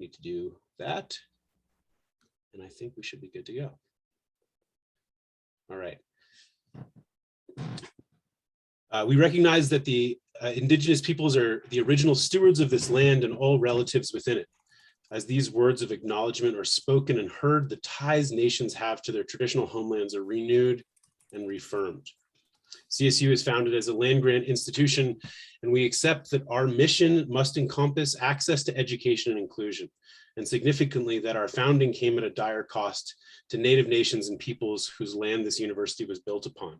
Need to do that. And I think we should be good to go. All right. We recognize that the indigenous peoples are the original stewards of this land and all relatives within it. As these words of acknowledgement are spoken and heard, the ties nations have to their traditional homelands are renewed and reaffirmed. CSU is founded as a land-grant institution, and we accept that our mission must encompass access to education and inclusion, and significantly that our founding came at a dire cost to Native nations and peoples whose land this university was built upon.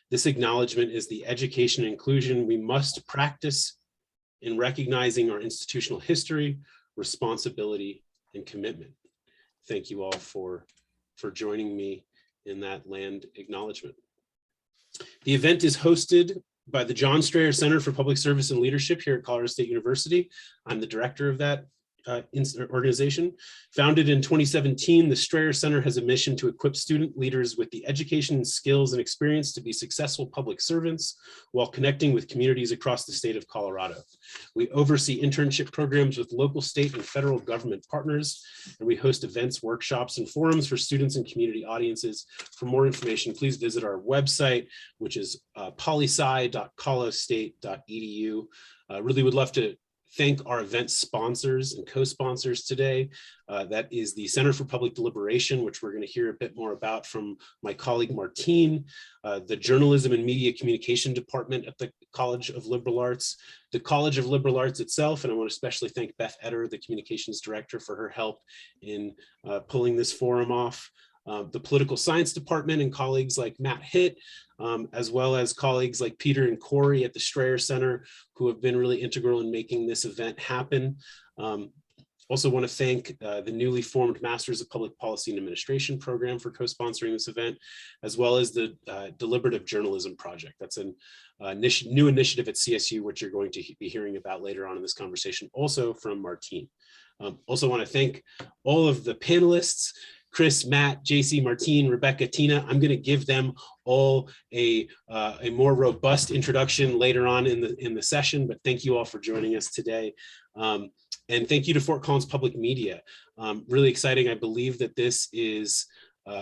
This acknowledgement is the education and inclusion we must practice in recognizing our institutional history, responsibility, and commitment. Thank you all for joining me in that land acknowledgement. The event is hosted by the John Straayer Center for Public Service and Leadership here at Colorado State University. I'm the director of that organization. Founded in 2017, the Straayer Center has a mission to equip student leaders with the education, skills, and experience to be successful public servants while connecting with communities across the state of Colorado. We oversee internship programs with local, state, and federal government partners, and we host events, workshops, and forums for students and community audiences. For more information, please visit our website, which is polysci.colostate.edu. Really would love to thank our event sponsors and co-sponsors today. That is the Center for Public Deliberation, which we're going to hear a bit more about from my colleague Martine, the Journalism and Media Communication Department at the College of Liberal Arts, the College of Liberal Arts itself, and I want to especially thank Beth Etter, the Communications Director, for her help in pulling this forum off. The Political Science Department and colleagues like Matt Hitt, as well as colleagues like Peter and Corey at the Straayer Center, who have been really integral in making this event happen. Also want to thank the newly formed Masters of Public Policy and Administration program for co-sponsoring this event, as well as the Deliberative Journalism Project. That's a new initiative at CSU, which you're going to be hearing about later on in this conversation, also from Martine. Also want to thank all of the panelists, Chris, Matt, Jacy, Martine, Rebekka, Tina. I'm going to give them all a more robust introduction later on in the session, but thank you all for joining us today. And thank you to Fort Collins Public Media. Really exciting. I believe that this is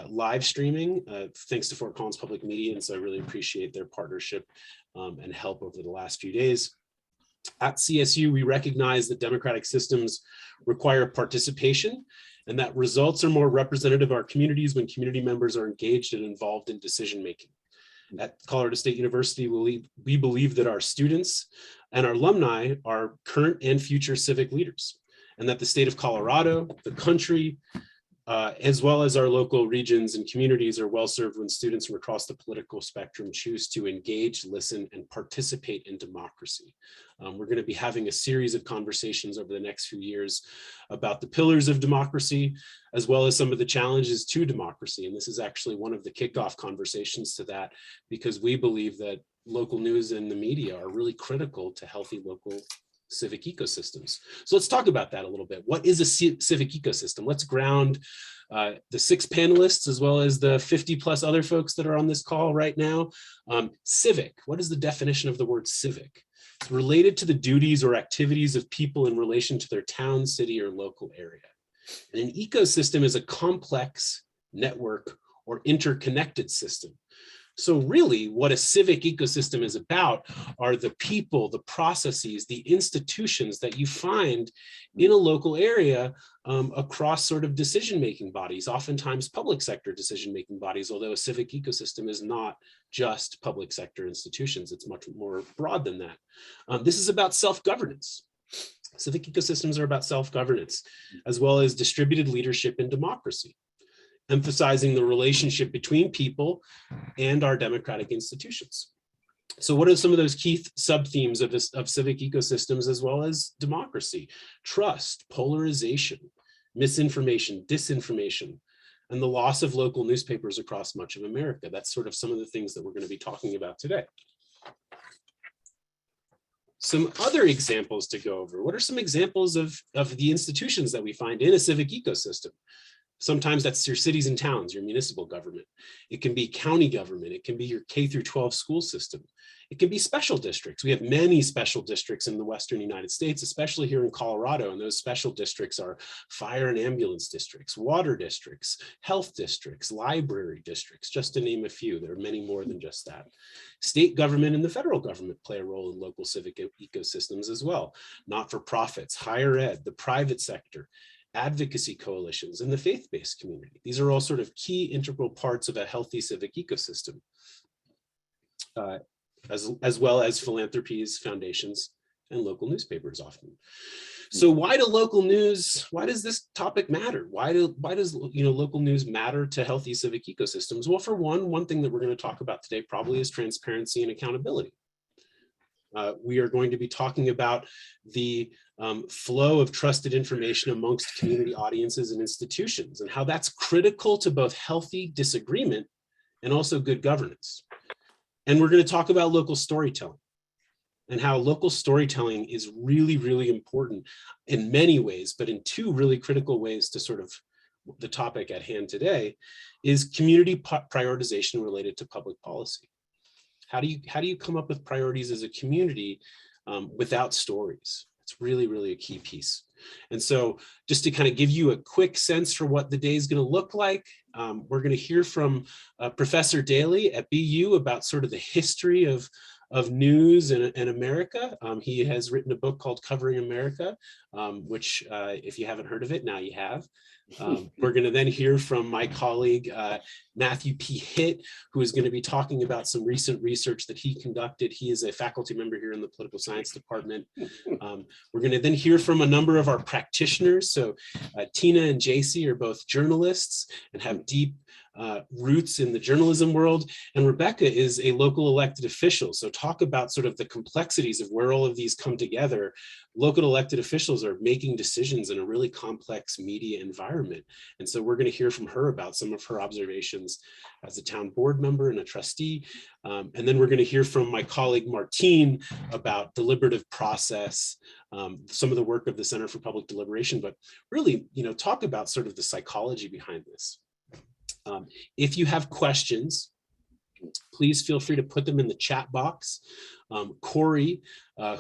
live streaming thanks to Fort Collins Public Media, and so I really appreciate their partnership and help over the last few days. At CSU, we recognize that democratic systems require participation, and that results are more representative of our communities when community members are engaged and involved in decision-making. At Colorado State University, we believe that our students and our alumni are current and future civic leaders, and that the state of Colorado, the country, as well as our local regions and communities are well served when students from across the political spectrum choose to engage, listen, and participate in democracy. We're going to be having a series of conversations over the next few years about the pillars of democracy, as well as some of the challenges to democracy. And this is actually one of the kickoff conversations to that, because we believe that local news and the media are really critical to healthy local civic ecosystems. So let's talk about that a little bit. What is a civic ecosystem? Let's ground the 6 panelists, as well as the 50 plus other folks that are on this call right now. Civic, what is the definition of the word civic? It's related to the duties or activities of people in relation to their town, city, or local area. And an ecosystem is a complex network or interconnected system. So really what a civic ecosystem is about are the people, the processes, the institutions that you find in a local area across sort of decision-making bodies, oftentimes public sector decision-making bodies, although a civic ecosystem is not just public sector institutions, it's much more broad than that. This is about self-governance. Civic ecosystems are about self-governance, as well as distributed leadership and democracy, emphasizing the relationship between people and our democratic institutions. So what are some of those key sub-themes of civic ecosystems, as well as democracy? Trust, polarization, misinformation, disinformation, and the loss of local newspapers across much of America. That's sort of some of the things that we're going to be talking about today. Some other examples to go over. What are some examples of the institutions that we find in a civic ecosystem? Sometimes that's your cities and towns, your municipal government. It can be county government. It can be your K through 12 school system. It can be special districts. We have many special districts in the Western United States, especially here in Colorado, and those special districts are fire and ambulance districts, water districts, health districts, library districts, just to name a few. There are many more than just that. State government and the federal government play a role in local civic ecosystems as well. Not-for-profits, higher ed, the private sector, advocacy coalitions, and the faith-based community. These are all sort of key integral parts of a healthy civic ecosystem, as well as philanthropies, foundations, and local newspapers often. So why does this topic matter? Why does local news matter to healthy civic ecosystems? Well, for one thing that we're going to talk about today probably is transparency and accountability. We are going to be talking about the flow of trusted information amongst community audiences and institutions, and how that's critical to both healthy disagreement and also good governance. And we're going to talk about local storytelling and how local storytelling is really, really important in many ways, but in two really critical ways to sort of the topic at hand today is community prioritization related to public policy. How do you come up with priorities as a community without stories? It's really, really a key piece. And so just to kind of give you a quick sense for what the day is going to look like, we're going to hear from Professor Daley at BU about sort of the history of news in America. He has written a book called Covering America, which if you haven't heard of it, now you have. We're going to then hear from my colleague, Matthew P. Hitt, who is going to be talking about some recent research that he conducted. He is a faculty member here in the political science department. We're going to then hear from a number of our practitioners. So Tina and Jacy are both journalists and have deep roots in the journalism world. And Rebekka is a local elected official. So talk about sort of the complexities of where all of these come together. Local elected officials are making decisions in a really complex media environment. And so we're going to hear from her about some of her observations as a town board member and a trustee. And then we're going to hear from my colleague Martine about deliberative process, some of the work of the Center for Public Deliberation, but really, talk about sort of the psychology behind this. If you have questions, please feel free to put them in the chat box. Corey,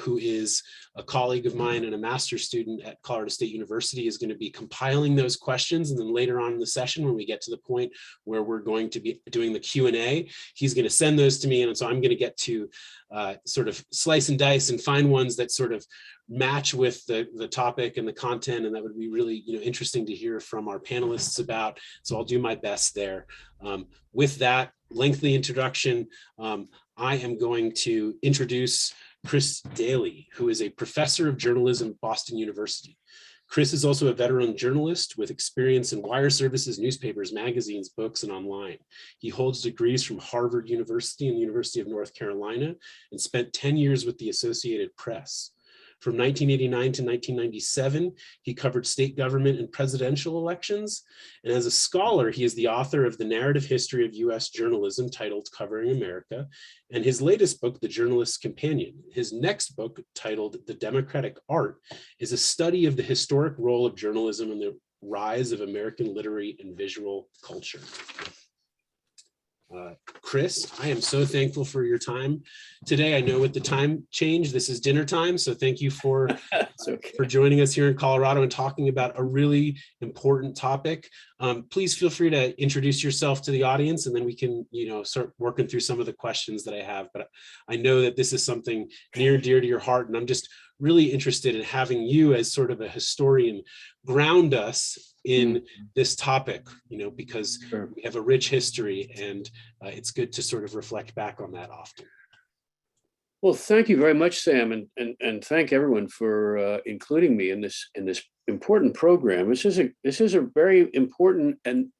who is a colleague of mine and a master's student at Colorado State University, is going to be compiling those questions. And then later on in the session, when we get to the point where we're going to be doing the Q&A, he's going to send those to me. And so I'm going to get to sort of slice and dice and find ones that sort of match with the topic and the content. And that would be really interesting to hear from our panelists about. So I'll do my best there. With that lengthy introduction, I am going to introduce Chris Daley, who is a professor of journalism at Boston University. Chris is also a veteran journalist with experience in wire services, newspapers, magazines, books, and online. He holds degrees from Harvard University and the University of North Carolina and spent 10 years with the Associated Press. From 1989 to 1997, he covered state government and presidential elections. And as a scholar, he is the author of The Narrative History of U.S. Journalism, titled Covering America, and his latest book, The Journalist's Companion. His next book, titled The Democratic Art, is a study of the historic role of journalism in the rise of American literary and visual culture. Chris, I am so thankful for your time today. I know with the time change, this is dinner time, so thank you for joining us here in Colorado and talking about a really important topic. Please feel free to introduce yourself to the audience, and then we can, start working through some of the questions that I have. But I know that this is something near and dear to your heart, and I'm just really interested in having you as sort of a historian ground us in this topic, because we have a rich history, and it's good to sort of reflect back on that often. Well, thank you very much, Sam, and thank everyone for including me in this important program. This is a very important and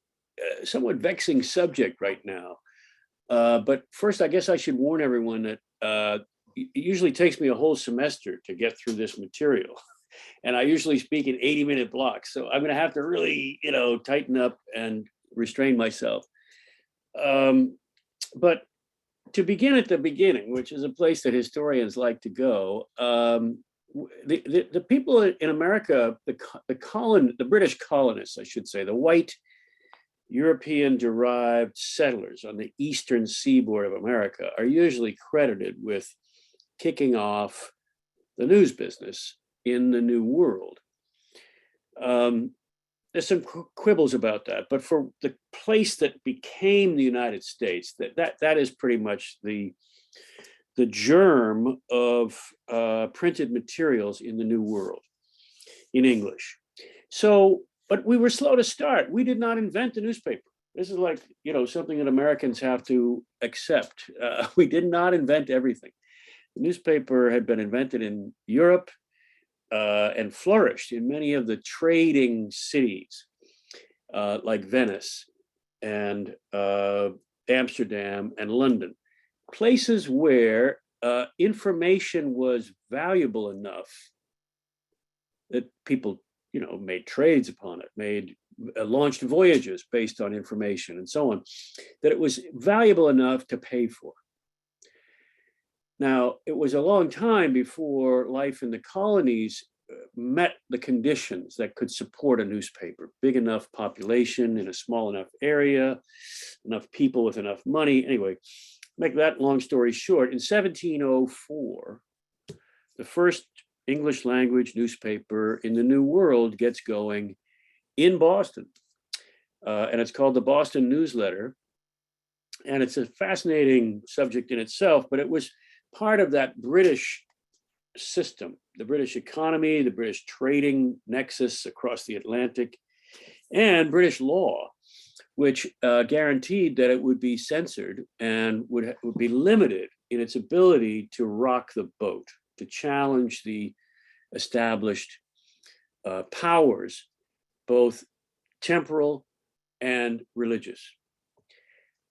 somewhat vexing subject right now. But first, I guess I should warn everyone that it usually takes me a whole semester to get through this material. And I usually speak in 80-minute blocks. So I'm going to have to really, tighten up and restrain myself. But to begin at the beginning, which is a place that historians like to go, the people in America, the British colonists, I should say, the white European-derived settlers on the eastern seaboard of America are usually credited with kicking off the news business in the New World. There's some quibbles about that, but for the place that became the United States, that is pretty much the germ of printed materials in the New World in English. So, but we were slow to start. We did not invent the newspaper. This is like, something that Americans have to accept. We did not invent everything. The newspaper had been invented in Europe and flourished in many of the trading cities like Venice and Amsterdam and London, places where information was valuable enough that people, made trades upon it, launched voyages based on information and so on, that it was valuable enough to pay for. Now, it was a long time before life in the colonies met the conditions that could support a newspaper: big enough population in a small enough area, enough people with enough money. Anyway, make that long story short, in 1704, the first English language newspaper in the New World gets going in Boston. And it's called the Boston Newsletter. And it's a fascinating subject in itself, but it was part of that British system, the British economy, the British trading nexus across the Atlantic, and British law, which guaranteed that it would be censored and would be limited in its ability to rock the boat, to challenge the established powers, both temporal and religious.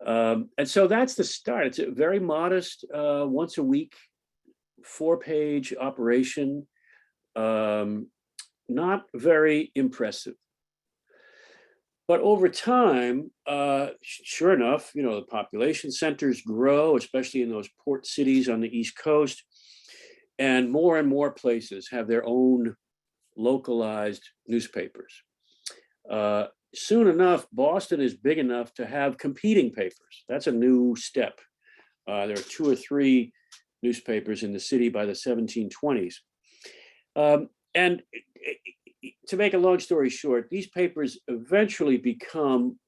And so that's the start. It's a very modest, once a week, 4-page operation, not very impressive. But over time, sure enough, the population centers grow, especially in those port cities on the East Coast, and more places have their own localized newspapers. Soon enough, Boston is big enough to have competing papers. That's a new step. There are 2 or 3 newspapers in the city by the 1720s. And to make a long story short, these papers eventually become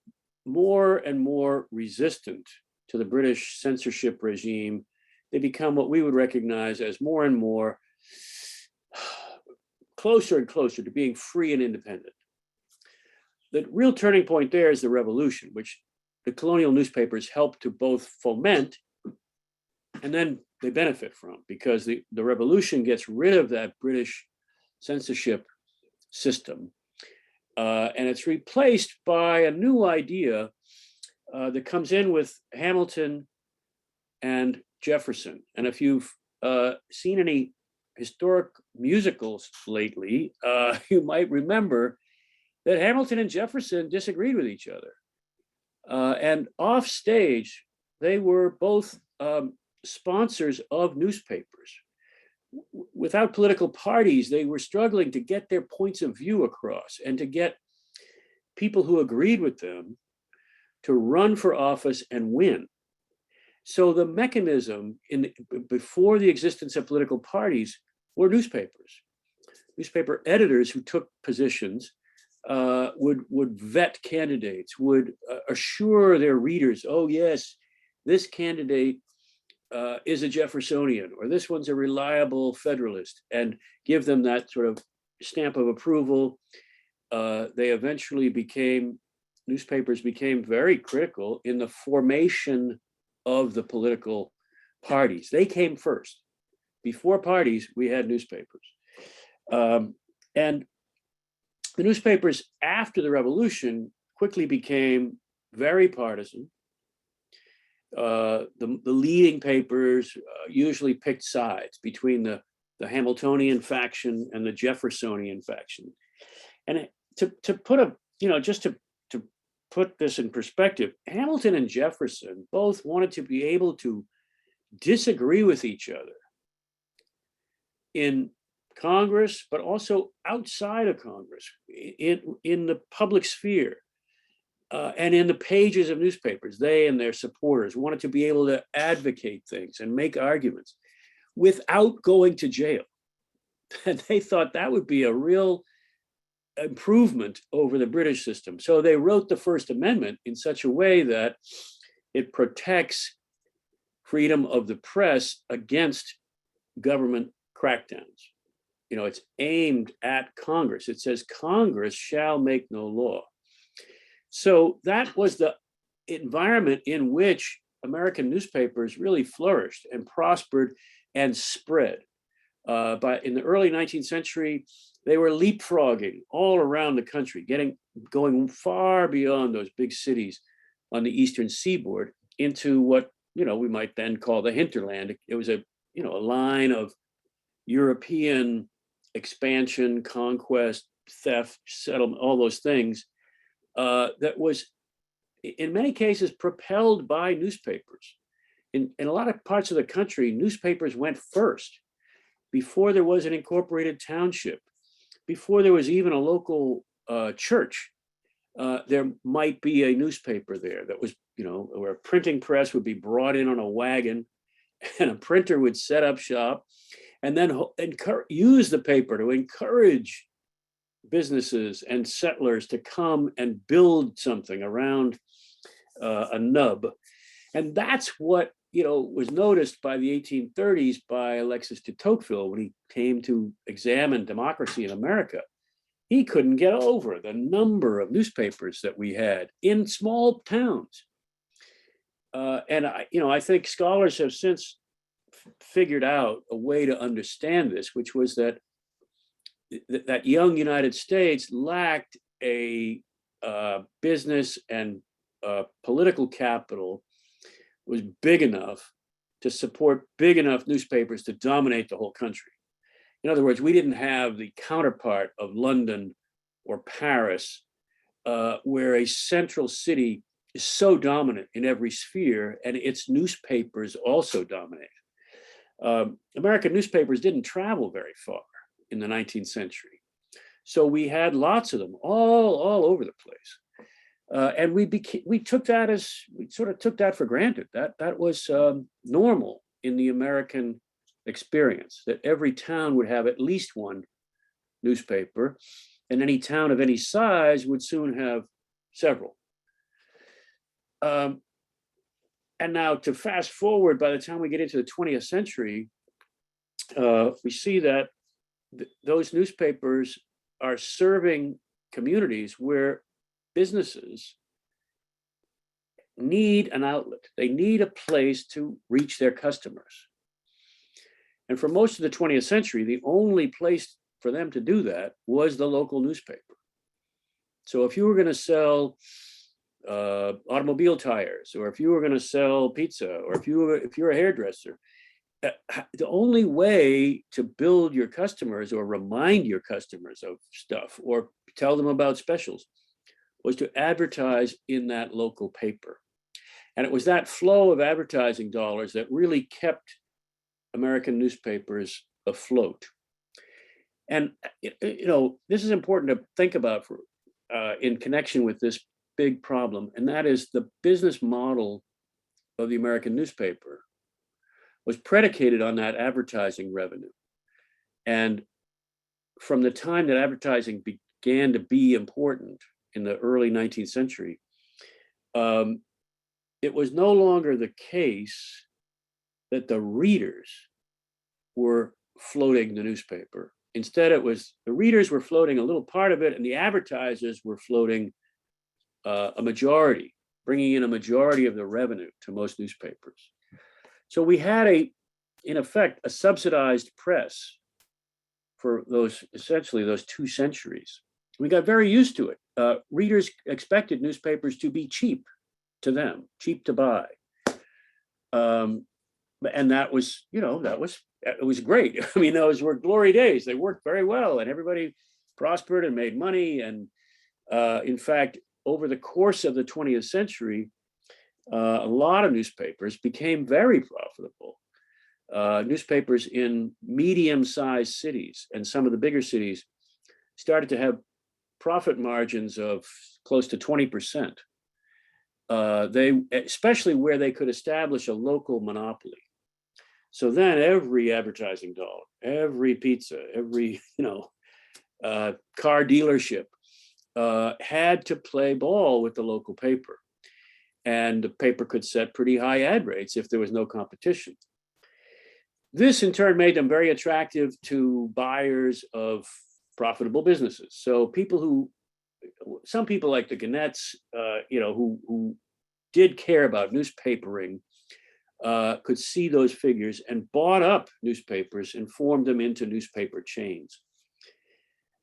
more and more resistant to the British censorship regime. They become what we would recognize as more and more closer and closer to being free and independent. The real turning point there is the revolution, which the colonial newspapers helped to both foment and then they benefit from, because the revolution gets rid of that British censorship system. And it's replaced by a new idea that comes in with Hamilton and Jefferson. And if you've seen any historic musicals lately, you might remember that Hamilton and Jefferson disagreed with each other. And off stage, they were both sponsors of newspapers. Without political parties, they were struggling to get their points of view across and to get people who agreed with them to run for office and win. So the mechanism before the existence of political parties were newspapers. Newspaper editors who took positions would vet candidates, would assure their readers, oh yes, this candidate is a Jeffersonian, or this one's a reliable Federalist, and give them that sort of stamp of approval. They eventually newspapers became very critical in the formation of the political parties. They came first. Before parties, we had newspapers. And the newspapers after the revolution quickly became very partisan. The leading papers usually picked sides between the Hamiltonian faction and the Jeffersonian faction. And to put just to put this in perspective, Hamilton and Jefferson both wanted to be able to disagree with each other in Congress, but also outside of Congress, in the public sphere. and in the pages of newspapers, they and their supporters wanted to be able to advocate things and make arguments without going to jail. And they thought that would be a real improvement over the British system. So they wrote the First Amendment in such a way that it protects freedom of the press against government crackdowns. You know, it's aimed at Congress. It says Congress shall make no law. So that was the environment in which American newspapers really flourished and prospered and spread. But in the early 19th century, they were leapfrogging all around the country, going far beyond those big cities on the eastern seaboard into what, you know, we might then call the hinterland. It was a line of European expansion, conquest, theft, settlement, all those things that was in many cases propelled by newspapers. In a lot of parts of the country, newspapers went first. Before there was an incorporated township, before there was even a local church, there might be a newspaper there that was, you know, where a printing press would be brought in on a wagon and a printer would set up shop and then use the paper to encourage businesses and settlers to come and build something around a nub. And that's what, you know, was noticed by the 1830s by Alexis de Tocqueville when he came to examine democracy in America. He couldn't get over the number of newspapers that we had in small towns. And I think scholars have since figured out a way to understand this, which was that that young United States lacked a business and political capital was big enough to support big enough newspapers to dominate the whole country. In other words, we didn't have the counterpart of London or Paris, where a central city is so dominant in every sphere and its newspapers also dominate. American newspapers didn't travel very far in the 19th century. So we had lots of them all over the place. And we took that for granted. That was normal in the American experience, that every town would have at least one newspaper, and any town of any size would soon have several. And now to fast forward, by the time we get into the 20th century, we see that those newspapers are serving communities where businesses need an outlet. They need a place to reach their customers. And for most of the 20th century, the only place for them to do that was the local newspaper. So if you were going to sell automobile tires, or if you were going to sell pizza, or if you're a hairdresser, the only way to build your customers or remind your customers of stuff or tell them about specials was to advertise in that local paper. And it was that flow of advertising dollars that really kept American newspapers afloat. And this is important to think about in connection with this big problem, and that is the business model of the American newspaper was predicated on that advertising revenue. And from the time that advertising began to be important in the early 19th century, it was no longer the case that the readers were floating the newspaper. Instead, it was the readers were floating a little part of it, and the advertisers were floating a majority, bringing in a majority of the revenue to most newspapers. So we had in effect, a subsidized press for essentially those 2 centuries. We got very used to it. Readers expected newspapers to be cheap to them, cheap to buy. And that was, it was great. I mean, those were glory days. They worked very well and everybody prospered and made money. And in fact, over the course of the 20th century, a lot of newspapers became very profitable. Newspapers in medium-sized cities and some of the bigger cities started to have profit margins of close to 20%. especially where they could establish a local monopoly. So then every advertising dollar, every pizza, every car dealership had to play ball with the local paper. And the paper could set pretty high ad rates if there was no competition. This in turn made them very attractive to buyers of profitable businesses. So some people like the Gannett's, who did care about newspapering, could see those figures and bought up newspapers and formed them into newspaper chains.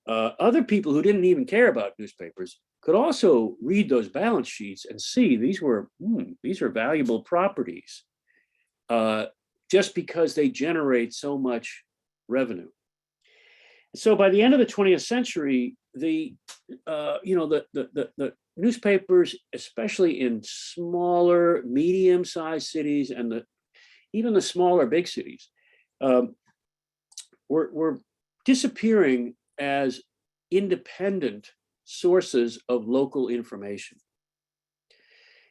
Other people who didn't even care about newspapers could also read those balance sheets and see these are valuable properties, just because they generate so much revenue. So by the end of the 20th century, the newspapers, especially in smaller, medium-sized cities and even the smaller big cities, were disappearing as independent sources of local information.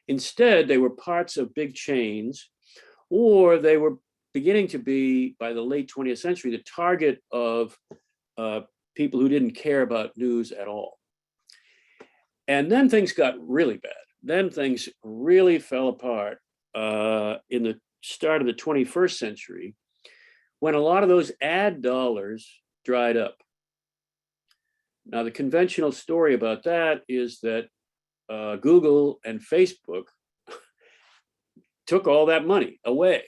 Instead, they were parts of big chains, or they were beginning to be, by the late 20th century, the target of people who didn't care about news at all. And then things got really bad. Then things really fell apart in the start of the 21st century, when a lot of those ad dollars dried up. Now, the conventional story about that is that Google and Facebook took all that money away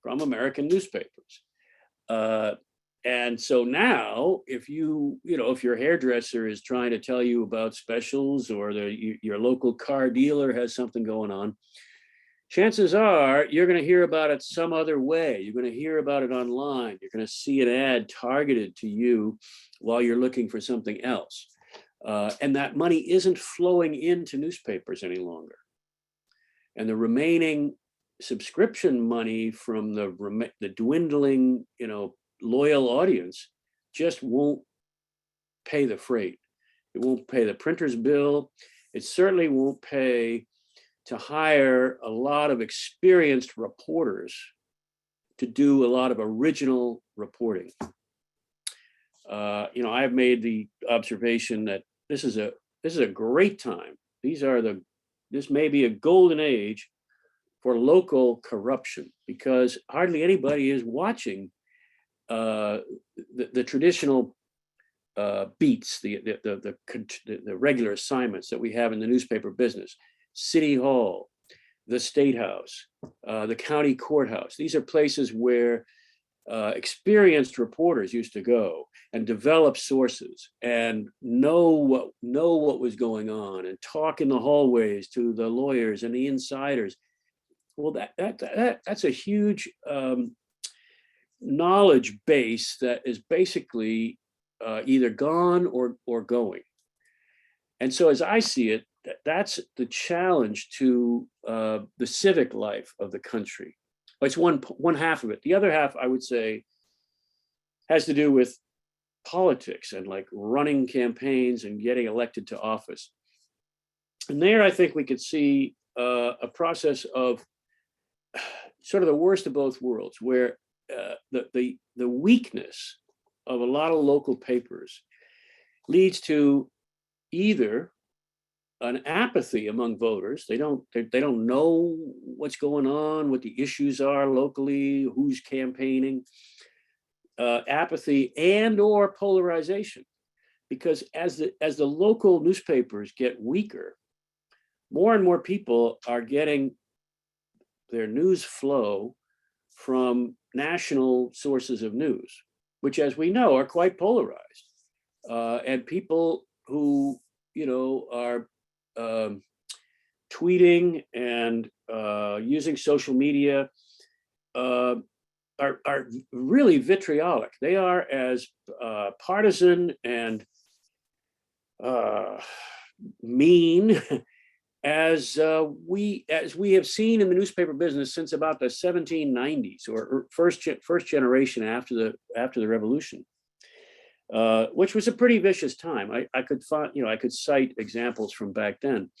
from American newspapers. And so now, if your hairdresser is trying to tell you about specials, or your local car dealer has something going on, chances are you're going to hear about it some other way. You're going to hear about it online. You're going to see an ad targeted to you while you're looking for something else. And that money isn't flowing into newspapers any longer. And the remaining subscription money from the dwindling, loyal audience just won't pay the freight. It won't pay the printer's bill. It certainly won't pay to hire a lot of experienced reporters to do a lot of original reporting. I've made the observation that this is a great time. This may be a golden age for local corruption, because hardly anybody is watching the traditional beats, the regular assignments that we have in the newspaper business. City Hall, the State House, the county courthouse. These are places where experienced reporters used to go and develop sources and know what was going on, and talk in the hallways to the lawyers and the insiders. Well, that's a huge knowledge base that is basically either gone or going. And so, as I see it, that's the challenge to the civic life of the country. It's one half of it. The other half, I would say, has to do with politics and like running campaigns and getting elected to office. And there, I think we could see a process of sort of the worst of both worlds, where the weakness of a lot of local papers leads to either an apathy among voters. They don't know what's going on, what the issues are locally, who's campaigning. Apathy and or polarization, because as the local newspapers get weaker, more and more people are getting their news flow from national sources of news, which, as we know, are quite polarized. And people who are tweeting and using social media are really vitriolic. They are as partisan and mean as we have seen in the newspaper business since about the 1790s, or first generation after the revolution, which was a pretty vicious time. I could cite examples from back then.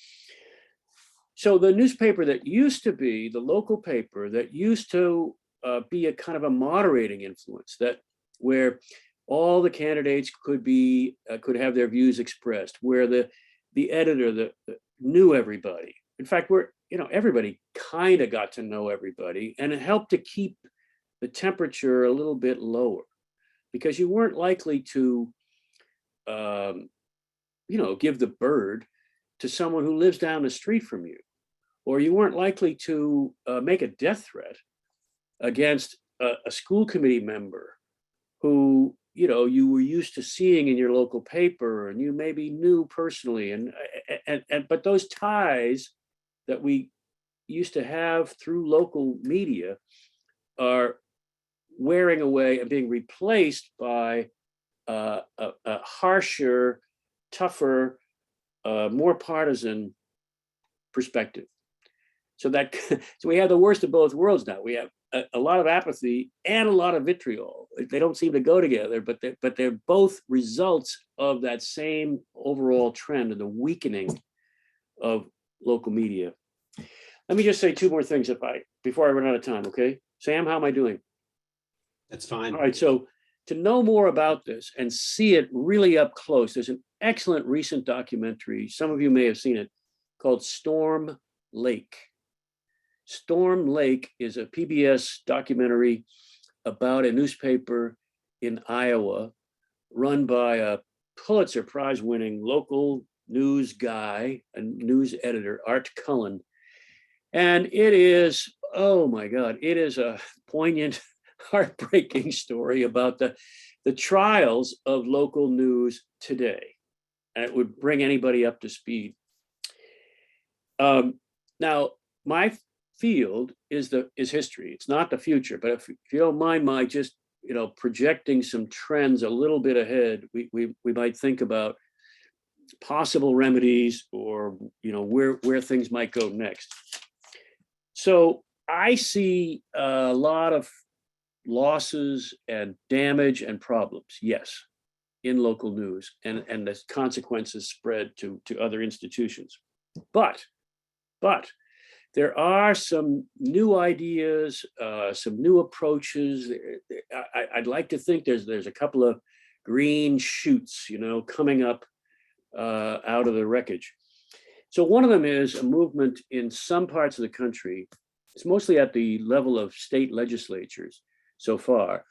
So the newspaper that used to be the local paper that used to be a kind of a moderating influence, that where all the candidates could be could have their views expressed, where the editor knew everybody. In fact, everybody kind of got to know everybody, and it helped to keep the temperature a little bit lower, because you weren't likely to give the bird to someone who lives down the street from you, or you weren't likely to make a death threat against a school committee member who you were used to seeing in your local paper and you maybe knew personally, and but those ties that we used to have through local media are wearing away and being replaced by a harsher, tougher, more partisan perspective. So we have the worst of both worlds now. We have a lot of apathy and a lot of vitriol. They don't seem to go together, but they're both results of that same overall trend and the weakening of local media. Let me just say two more things before I run out of time, okay? Sam, how am I doing? That's fine. All right, so to know more about this and see it really up close, there's an excellent recent documentary, some of you may have seen it, called Storm Lake. Storm Lake is a PBS documentary about a newspaper in Iowa run by a Pulitzer Prize winning local news guy, a news editor, Art Cullen. And it is, oh my God, it is a poignant, heartbreaking story about the trials of local news today. And it would bring anybody up to speed. Now, my field is history. It's not the future, but if you don't mind my just projecting some trends a little bit ahead, we might think about possible remedies or where things might go next. So I see a lot of losses and damage and problems, yes, in local news, and the consequences spread to other institutions. But there are some new ideas, some new approaches. I'd like to think there's a couple of green shoots, coming up out of the wreckage. So one of them is a movement in some parts of the country. It's mostly at the level of state legislatures so far,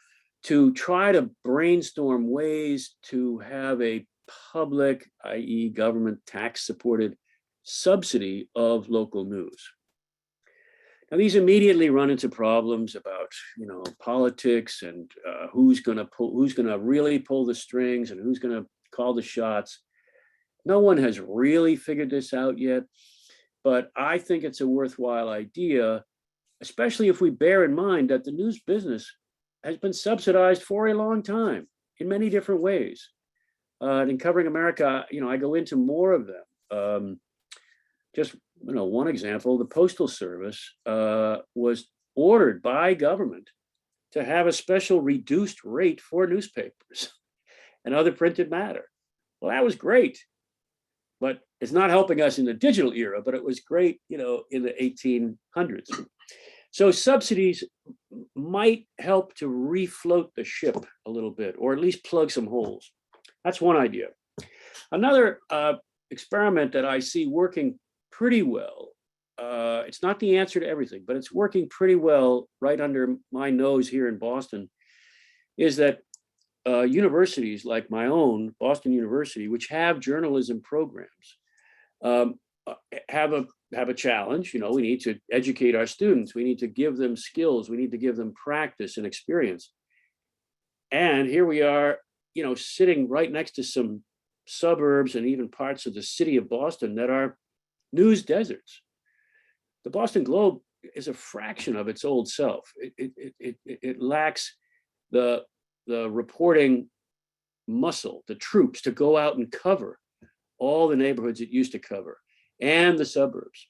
to try to brainstorm ways to have a public, i.e. government tax-supported subsidy of local news. Now, these immediately run into problems about, politics and who's going to really pull the strings and who's going to call the shots. No one has really figured this out yet, but I think it's a worthwhile idea, especially if we bear in mind that the news business has been subsidized for a long time in many different ways. In Covering America, I go into more of them. Just one example, the Postal Service was ordered by government to have a special reduced rate for newspapers and other printed matter. Well, that was great, but it's not helping us in the digital era, but it was great, in the 1800s. So subsidies might help to refloat the ship a little bit, or at least plug some holes. That's one idea. Another experiment that I see working pretty well, it's not the answer to everything, but it's working pretty well right under my nose here in Boston, is that universities like my own, Boston University, which have journalism programs, have a challenge. We need to educate our students. We need to give them skills. We need to give them practice and experience. And here we are, sitting right next to some suburbs and even parts of the city of Boston that are news deserts. The Boston Globe is a fraction of its old self. It lacks the reporting muscle, the troops to go out and cover all the neighborhoods it used to cover and the suburbs.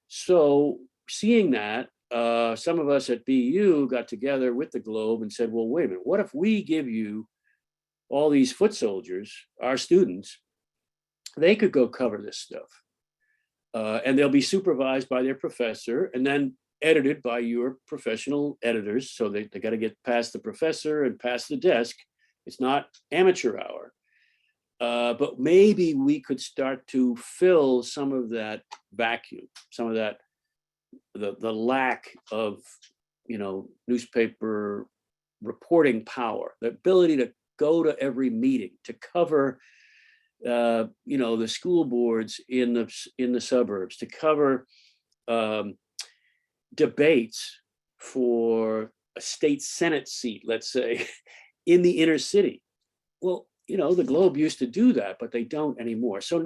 So seeing that, some of us at BU got together with the Globe and said, well, wait a minute, what if we give you all these foot soldiers, our students, they could go cover this stuff. And they'll be supervised by their professor and then edited by your professional editors. So they got to get past the professor and past the desk. It's not amateur hour. But maybe we could start to fill some of that vacuum, some of that, the lack of, newspaper reporting power, the ability to go to every meeting, to cover, the school boards in the suburbs, to cover debates for a state Senate seat, let's say, in the inner city. Well, the Globe used to do that, but they don't anymore. So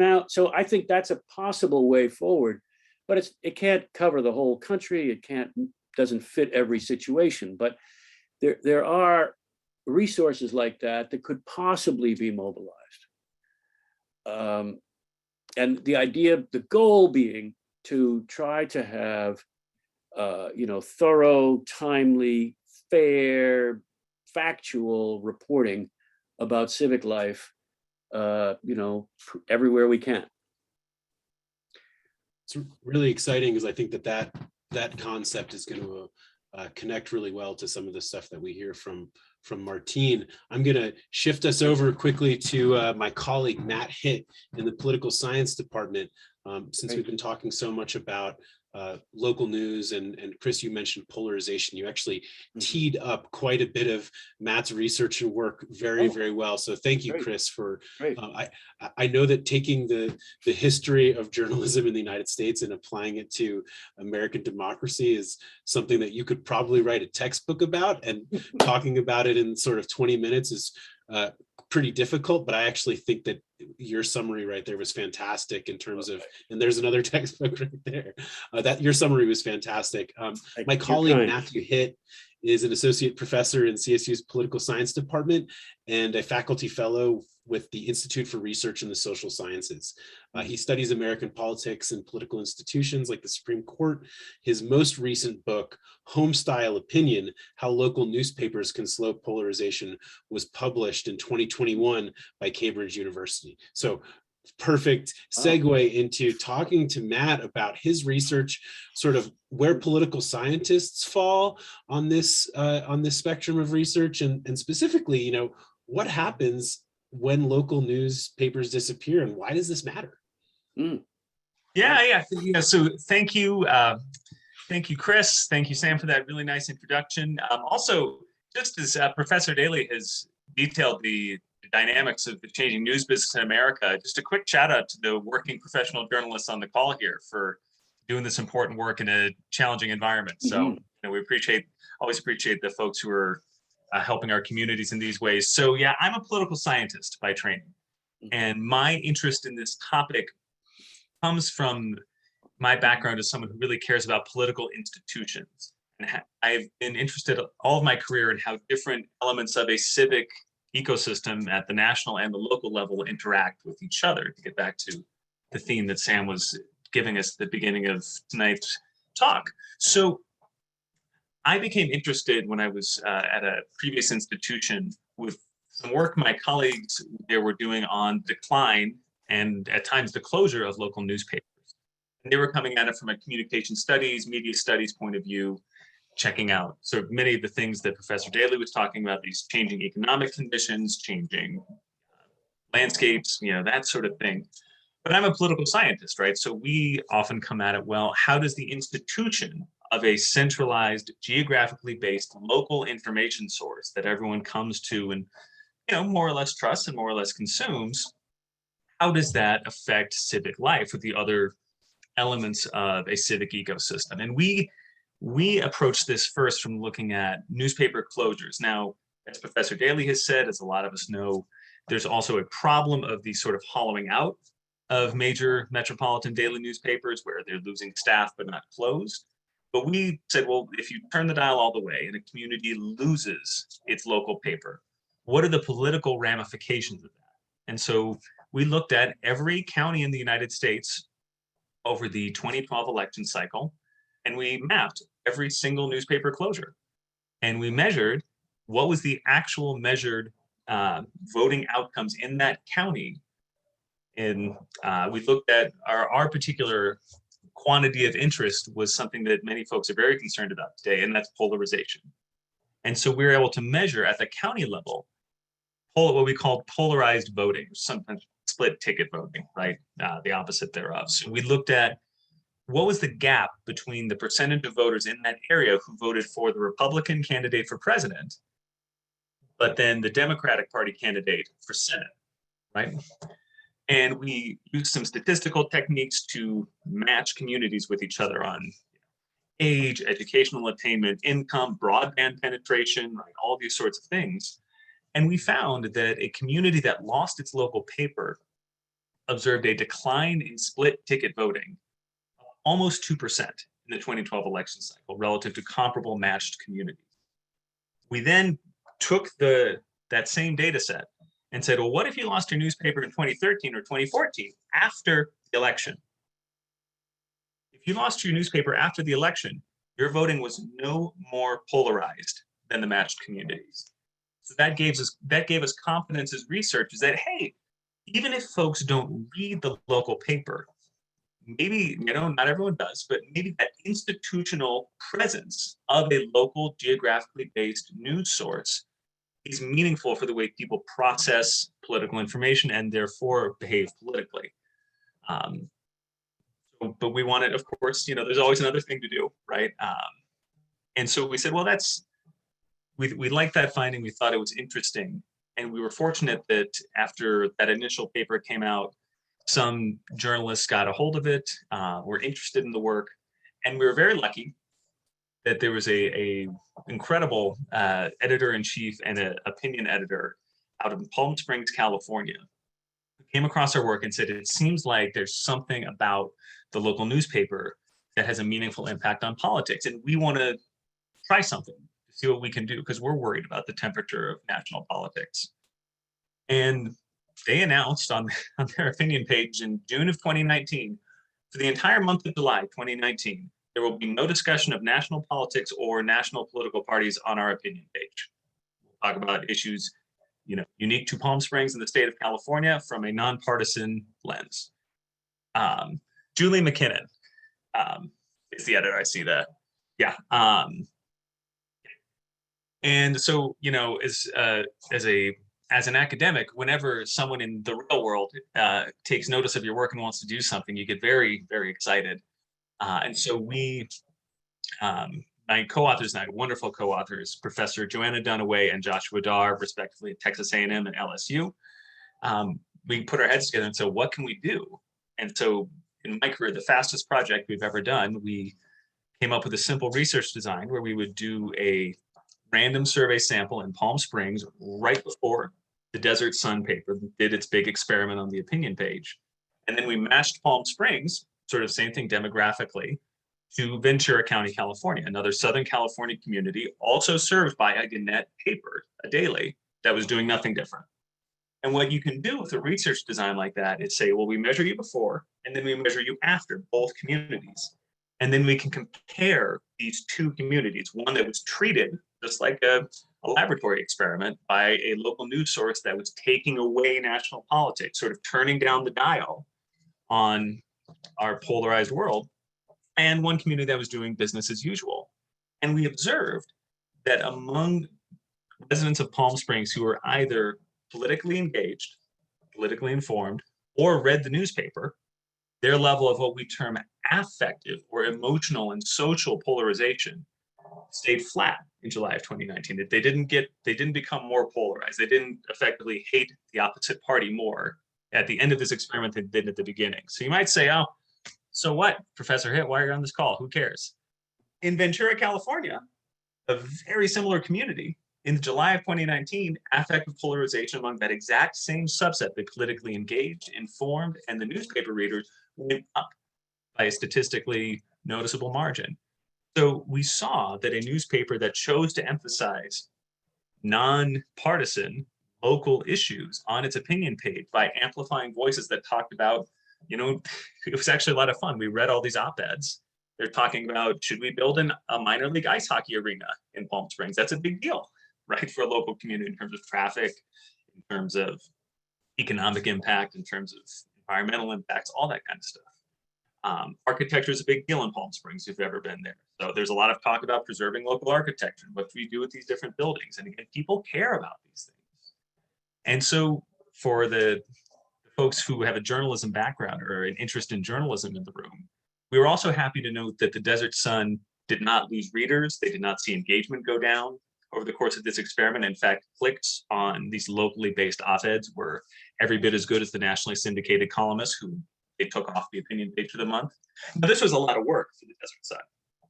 I think that's a possible way forward, but it can't cover the whole country. It doesn't fit every situation, but there are resources like that could possibly be mobilized. And the goal being to try to have, thorough, timely, fair, factual reporting about civic life, everywhere we can. It's really exciting because I think that concept is going to connect really well to some of the stuff that we hear from Martine. I'm going to shift us over quickly to my colleague, Matt Hitt, in the political science department. Since we've been talking so much about local news, and Chris, you mentioned polarization. You actually teed up quite a bit of Matt's research and work very well. So thank you, Chris, for I know that taking the history of journalism in the United States and applying it to American democracy is something that you could probably write a textbook about, and talking about it in sort of 20 minutes is pretty difficult, but I actually think that your summary right there was fantastic in terms of, and there's another textbook right there, that your summary was fantastic. My colleague, Matthew Hitt, is an associate professor in CSU's political science department and a faculty fellow with the Institute for Research in the Social Sciences. He studies American politics and political institutions like the Supreme Court. His most recent book, Homestyle Opinion: How Local Newspapers Can Slow Polarization, was published in 2021 by Cambridge University. So perfect segue into talking to Matt about his research, sort of where political scientists fall on this spectrum of research, and specifically, what happens when local newspapers disappear, and why does this matter? Yeah. So thank you, Chris. Thank you, Sam, for that really nice introduction. Also, just as Professor Daley has detailed the dynamics of the changing news business in America, just a quick shout out to the working professional journalists on the call here for doing this important work in a challenging environment. So we always appreciate the folks who are helping our communities in these ways. So yeah, I'm a political scientist by training, and my interest in this topic comes from my background as someone who really cares about political institutions. And I've been interested all of my career in how different elements of a civic ecosystem at the national and the local level interact with each other, to get back to the theme that Sam was giving us at the beginning of tonight's talk. So I became interested when I was at a previous institution with some work my colleagues there were doing on decline and at times the closure of local newspapers. And they were coming at it from a communication studies, media studies point of view, checking out so many of the things that Professor Daley was talking about, these changing economic conditions, changing landscapes, that sort of thing. But I'm a political scientist, right? So we often come at it, well, how does the institution of a centralized, geographically based local information source that everyone comes to and more or less trusts and more or less consumes, how does that affect civic life with the other elements of a civic ecosystem? And we approach this first from looking at newspaper closures. Now, as Professor Daley has said, as a lot of us know, there's also a problem of the sort of hollowing out of major metropolitan daily newspapers where they're losing staff but not closed. But we said, well, if you turn the dial all the way and a community loses its local paper, what are the political ramifications of that? And so we looked at every county in the United States over the 2012 election cycle, and we mapped every single newspaper closure. And we measured what was the actual measured voting outcomes in that county And we looked at our particular quantity of interest was something that many folks are very concerned about today, and that's polarization. And so we were able to measure at the county level what we call polarized voting, sometimes split ticket voting, right? The opposite thereof. So we looked at what was the gap between the percentage of voters in that area who voted for the Republican candidate for president, but then the Democratic Party candidate for Senate, right? And we used some statistical techniques to match communities with each other on age, educational attainment, income, broadband penetration, right? All these sorts of things. And we found that a community that lost its local paper observed a decline in split ticket voting, almost 2% in the 2012 election cycle relative to comparable matched communities. We then took that same data set and said, well, what if you lost your newspaper in 2013 or 2014 after the election? If you lost your newspaper after the election, your voting was no more polarized than the matched communities. So that gave us confidence as researchers that, hey, even if folks don't read the local paper, maybe, not everyone does, but maybe that institutional presence of a local geographically based news source is meaningful for the way people process political information and therefore behave politically. But we wanted, of course, there's always another thing to do, right? And so we said, well, we liked that finding. We thought it was interesting. And we were fortunate that after that initial paper came out, some journalists got a hold of it, were interested in the work. And we were very lucky that there was a incredible editor-in-chief and an opinion editor out of Palm Springs, California, who came across our work and said, it seems like there's something about the local newspaper that has a meaningful impact on politics. And we want to try something to see what we can do because we're worried about the temperature of national politics. And they announced on their opinion page in June of 2019, for the entire month of July 2019, there will be no discussion of national politics or national political parties on our opinion page. We'll talk about issues, unique to Palm Springs and the state of California from a nonpartisan lens. Julie McKinnon is the editor. I see that. Yeah. And so, as an academic, whenever someone in the real world takes notice of your work and wants to do something, you get very, very excited. And so my co-authors and I, wonderful co-authors, Professor Joanna Dunaway and Joshua Dar, respectively at Texas A&M and LSU, we put our heads together and said, what can we do? And so in my career, the fastest project we've ever done, we came up with a simple research design where we would do a random survey sample in Palm Springs right before the Desert Sun paper did its big experiment on the opinion page. And then we matched Palm Springs, sort of same thing demographically, to Ventura County, California, another Southern California community also served by a Gannett paper, a daily, that was doing nothing different. And what you can do with a research design like that is say, well, we measure you before, and then we measure you after, both communities. And then we can compare these two communities, one that was treated just like a laboratory experiment by a local news source that was taking away national politics, sort of turning down the dial on our polarized world, and one community that was doing business as usual. And we observed that among residents of Palm Springs who were either politically engaged, politically informed, or read the newspaper, their level of what we term affective or emotional and social polarization stayed flat in July of 2019. They didn't become more polarized. They didn't effectively hate the opposite party more at the end of this experiment than they did at the beginning. So you might say, oh, so what, Professor Hitt, why are you on this call? Who cares? In Ventura, California, a very similar community, in July of 2019, affective polarization among that exact same subset, the politically engaged, informed, and the newspaper readers, went up by a statistically noticeable margin. So we saw that a newspaper that chose to emphasize nonpartisan local issues on its opinion page by amplifying voices that talked about, it was actually a lot of fun. We read all these op-eds. They're talking about, should we build a minor league ice hockey arena in Palm Springs? That's a big deal, right, for a local community in terms of traffic, in terms of economic impact, in terms of environmental impacts, all that kind of stuff. Architecture is a big deal in Palm Springs if you've ever been there. So there's a lot of talk about preserving local architecture and what do we do with these different buildings. And again, people care about these things. And so for the folks who have a journalism background or an interest in journalism in the room, we were also happy to note that the Desert Sun did not lose readers. They did not see engagement go down over the course of this experiment. In fact, clicks on these locally based op-eds were every bit as good as the nationally syndicated columnists who they took off the opinion page for the month. But this was a lot of work for the Desert Sun,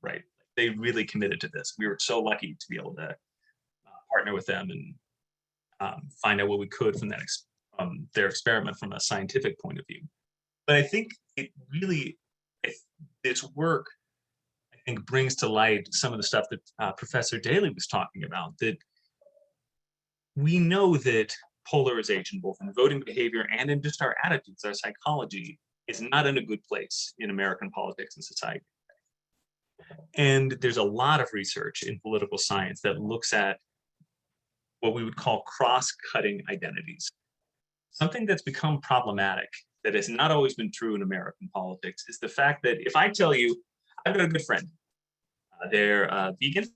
right? They really committed to this. We were so lucky to be able to partner with them and find out what we could from that their experiment from a scientific point of view. But I think it really, this work, I think, brings to light some of the stuff that Professor Daley was talking about, that we know that polarization, both in voting behavior and in just our attitudes, our psychology, is not in a good place in American politics and society. And there's a lot of research in political science that looks at what we would call cross-cutting identities. Something that's become problematic, that has not always been true in American politics, is the fact that if I tell you, I've got a good friend, they're vegan,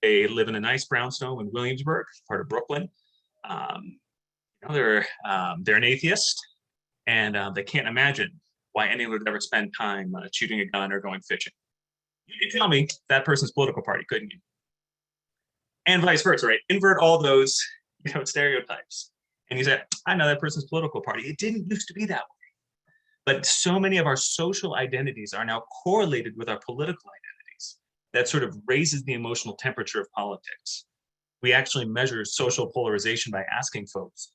they live in a nice brownstone in Williamsburg, part of Brooklyn. They're an atheist, and they can't imagine why anyone would ever spend time shooting a gun or going fishing. You could tell me that person's political party, couldn't you? And vice versa, right? Invert all those stereotypes. And you say, I know that person's political party. It didn't used to be that way. But so many of our social identities are now correlated with our political identities. That sort of raises the emotional temperature of politics. We actually measure social polarization by asking folks,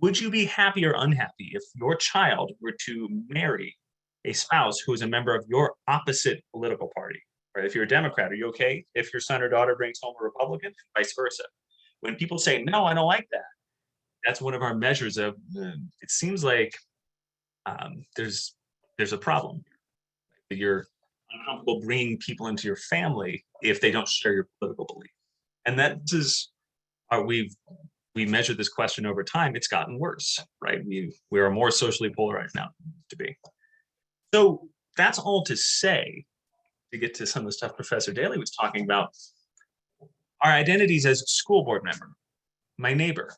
would you be happy or unhappy if your child were to marry a spouse who is a member of your opposite political party? Right? If you're a Democrat, are you okay if your son or daughter brings home a Republican? Vice versa. When people say, no, I don't like that, that's one of our measures of, it seems like there's a problem. Right? You're uncomfortable bringing people into your family if they don't share your political belief. And that is, we measure this question over time, it's gotten worse, right? We are more socially polarized now than we used to be. So that's all to say, to get to some of the stuff Professor Daley was talking about, our identities as a school board member, my neighbor,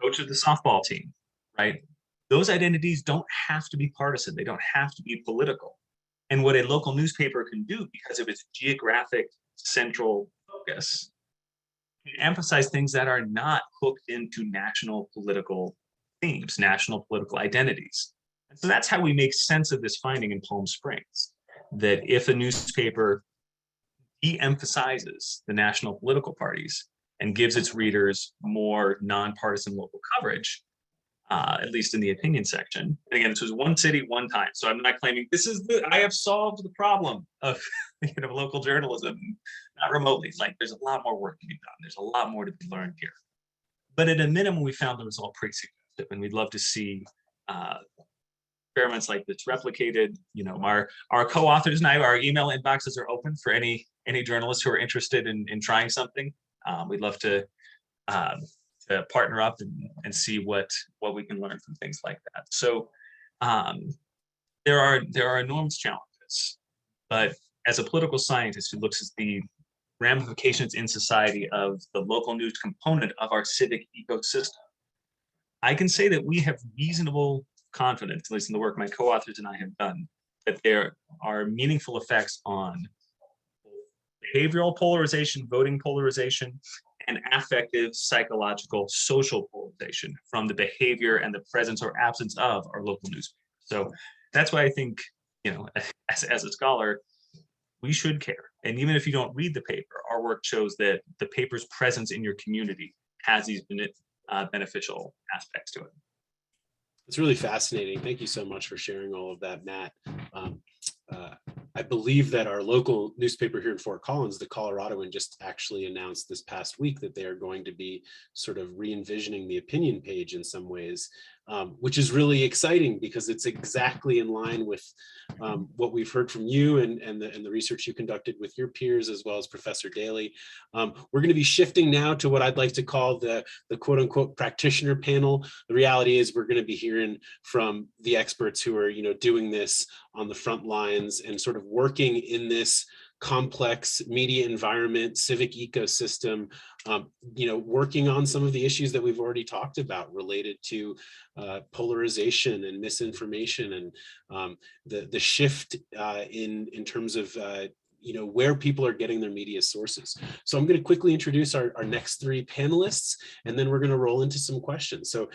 coach of the softball team, right? Those identities don't have to be partisan. They don't have to be political. And what a local newspaper can do, because of its geographic central focus, can emphasize things that are not hooked into national political themes, national political identities. And so that's how we make sense of this finding in Palm Springs, that if a newspaper de-emphasizes the national political parties and gives its readers more nonpartisan local coverage, at least in the opinion section. And again, this was one city, one time. So I'm not claiming I have solved the problem of local journalism, not remotely. Like, there's a lot more work to be done. There's a lot more to be learned here. But at a minimum, we found the result pretty suggestive, and we'd love to see experiments like this replicated. Our co-authors and our email inboxes are open for any journalists who are interested in trying something. We'd love to partner up and see what we can learn from things like that. So there are enormous challenges, but as a political scientist who looks at the ramifications in society of the local news component of our civic ecosystem, I can say that we have reasonable confidence, at least in the work my co-authors and I have done, that there are meaningful effects on behavioral polarization, voting polarization, and affective, psychological, social polarization from the behavior and the presence or absence of our local newspaper. So that's why I think, as a scholar, we should care. And even if you don't read the paper, our work shows that the paper's presence in your community has these beneficial aspects to it. It's really fascinating. Thank you so much for sharing all of that, Matt. I believe that our local newspaper here in Fort Collins, the Coloradoan, just actually announced this past week that they are going to be sort of re-envisioning the opinion page in some ways which is really exciting because it's exactly in line with what we've heard from you and the research you conducted with your peers, as well as Professor Daley. We're going to be shifting now to what I'd like to call the quote unquote practitioner panel. The reality is we're going to be hearing from the experts who are, doing this on the front lines and sort of working in this complex media environment, civic ecosystem, working on some of the issues that we've already talked about related to polarization and misinformation and the shift in terms of where people are getting their media sources. So I'm going to quickly introduce our next three panelists, and then we're going to roll into some questions. So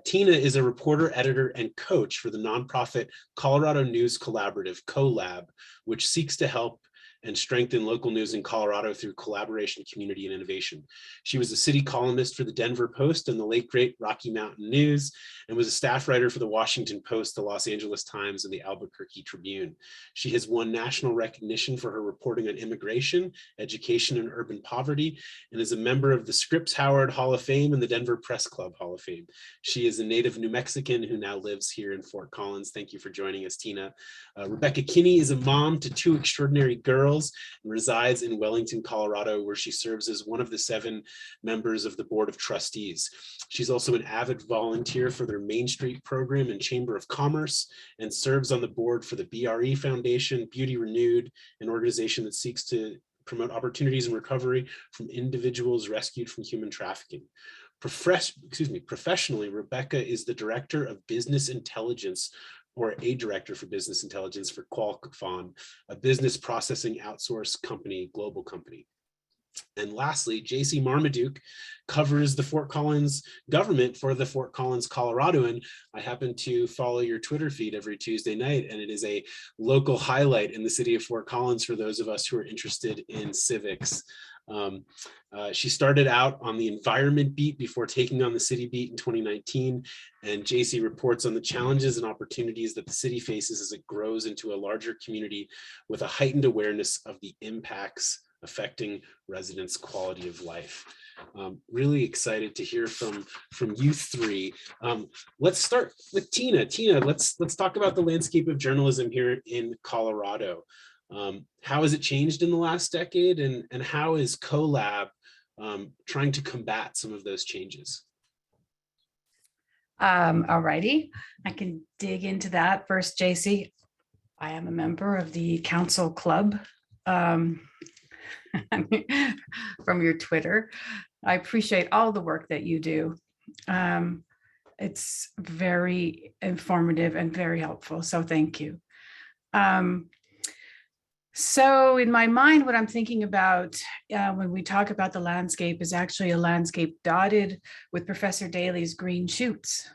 Tina is a reporter, editor, and coach for the nonprofit Colorado News Collaborative, COLab, which seeks to help and strengthen local news in Colorado through collaboration, community, and innovation. She was a city columnist for the Denver Post and the late great Rocky Mountain News, and was a staff writer for the Washington Post, the Los Angeles Times, and the Albuquerque Tribune. She has won national recognition for her reporting on immigration, education, and urban poverty, and is a member of the Scripps Howard Hall of Fame and the Denver Press Club Hall of Fame. She is a native New Mexican who now lives here in Fort Collins. Thank you for joining us, Tina. Rebekka Kinney is a mom to two extraordinary girls and resides in Wellington, Colorado, where she serves as one of the 7 members of the Board of Trustees. She's also an avid volunteer for their Main Street program and Chamber of Commerce, and serves on the board for the BRE Foundation, Beauty Renewed, an organization that seeks to promote opportunities and recovery from individuals rescued from human trafficking. Professionally, Rebekka is the Director of Business Intelligence, or a director for business intelligence for Carcasson, a business processing outsource company, global company. And lastly, Jacy Marmaduke covers the Fort Collins government for the Fort Collins Coloradoan. I happen to follow your Twitter feed every Tuesday night, and it is a local highlight in the city of Fort Collins for those of us who are interested in civics. She started out on the environment beat before taking on the city beat in 2019, and Jacy reports on the challenges and opportunities that the city faces as it grows into a larger community with a heightened awareness of the impacts affecting residents' quality of life. Really excited to hear from you three. Let's start with Tina. Tina, let's talk about the landscape of journalism here in Colorado. How has it changed in the last decade, and how is COLab trying to combat some of those changes? All righty, I can dig into that. First, Jacy, I am a member of the council club from your Twitter. I appreciate all the work that you do. It's very informative and very helpful, so thank you. So in my mind, what I'm thinking about when we talk about the landscape is actually a landscape dotted with Professor Daley's green shoots.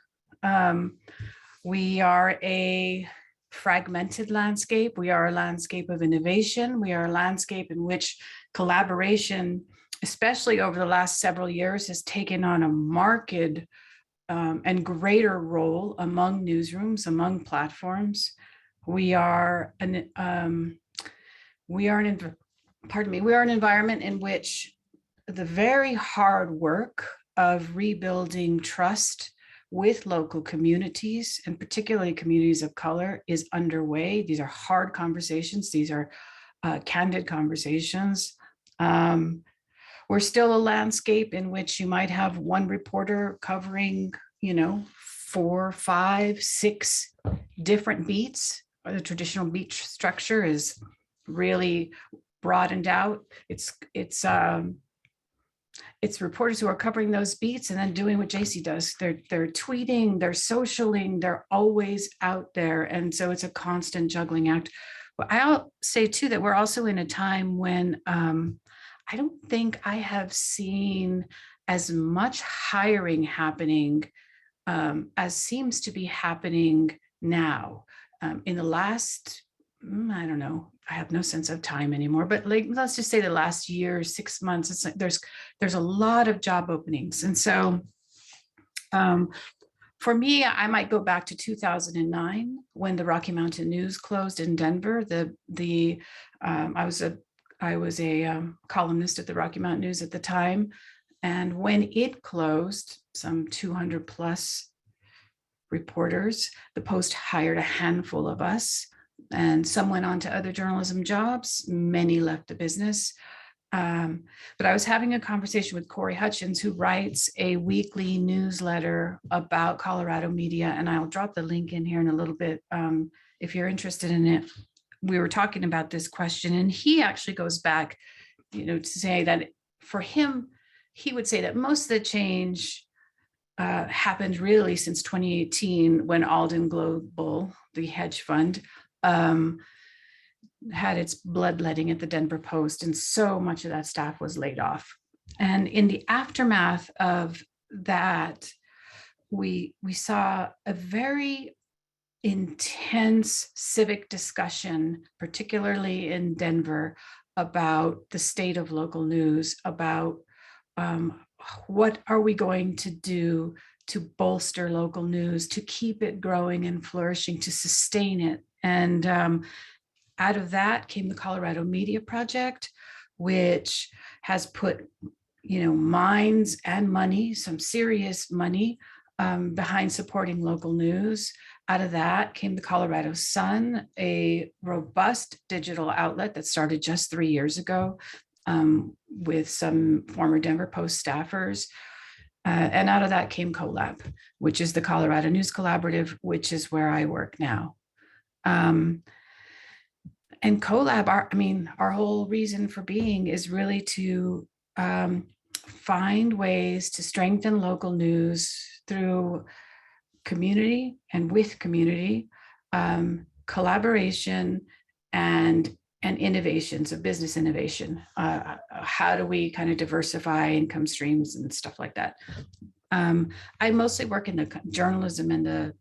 We are a fragmented landscape. We are a landscape of innovation. We are a landscape in which collaboration, especially over the last several years, has taken on a marked and greater role among newsrooms, among platforms. We are an environment in which the very hard work of rebuilding trust with local communities, and particularly communities of color, is underway. These are hard conversations. These are candid conversations. We're still a landscape in which you might have one reporter covering, 4, 5, 6 different beats. The traditional beat structure is really broadened out. It's reporters who are covering those beats and then doing what Jacy does. They're tweeting, they're socialing, they're always out there. And so it's a constant juggling act. But I'll say too that we're also in a time when I don't think I have seen as much hiring happening as seems to be happening now. In the last, I don't know, I have no sense of time anymore, but let's just say the last year, 6 months, it's like there's a lot of job openings. And so for me, I might go back to 2009 when the Rocky Mountain News closed in Denver. I was a columnist at the Rocky Mountain News at the time. And when it closed, some 200 plus reporters. The Post hired a handful of us, and some went on to other journalism jobs. Many left the business. But I was having a conversation with Corey Hutchins, who writes a weekly newsletter about Colorado media, and I'll drop the link in here in a little bit if you're interested in it. We were talking about this question, and he actually goes back, to say that for him, he would say that most of the change happened really since 2018, when Alden Global, the hedge fund, had its bloodletting at the Denver Post, and so much of that staff was laid off. And in the aftermath of that, we saw a very intense civic discussion, particularly in Denver, about the state of local news, about what are we going to do to bolster local news, to keep it growing and flourishing, to sustain it. And out of that came the Colorado Media Project, which has put, minds and money, some serious money, behind supporting local news. Out of that came the Colorado Sun, a robust digital outlet that started just 3 years ago with some former Denver Post staffers. And out of that came COLab, which is the Colorado News Collaborative, which is where I work now. And COLab, our whole reason for being is really to find ways to strengthen local news through community and with community, collaboration, and innovation, so business innovation. How do we kind of diversify income streams and stuff like that? I mostly work in the journalism and the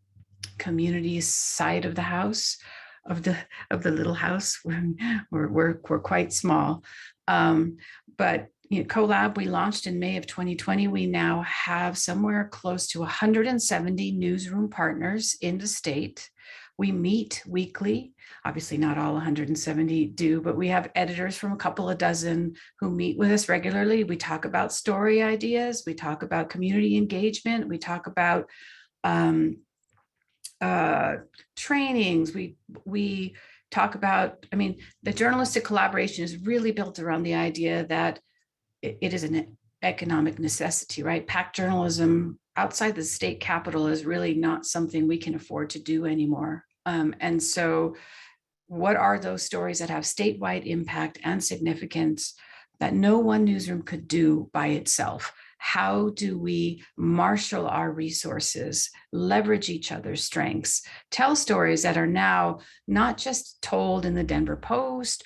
community side of the house, of the little house. We're quite small, but COLab, we launched in May of 2020. We now have somewhere close to 170 newsroom partners in the state. We meet weekly. Obviously not all 170 do, but we have editors from a couple of dozen who meet with us regularly. We talk about story ideas. We talk about community engagement. We talk about trainings. We talk about, the journalistic collaboration is really built around the idea that it is an economic necessity, right? Packed journalism outside the state capital is really not something we can afford to do anymore. And so what are those stories that have statewide impact and significance that no one newsroom could do by itself? How do we marshal our resources, leverage each other's strengths, tell stories that are now not just told in the Denver Post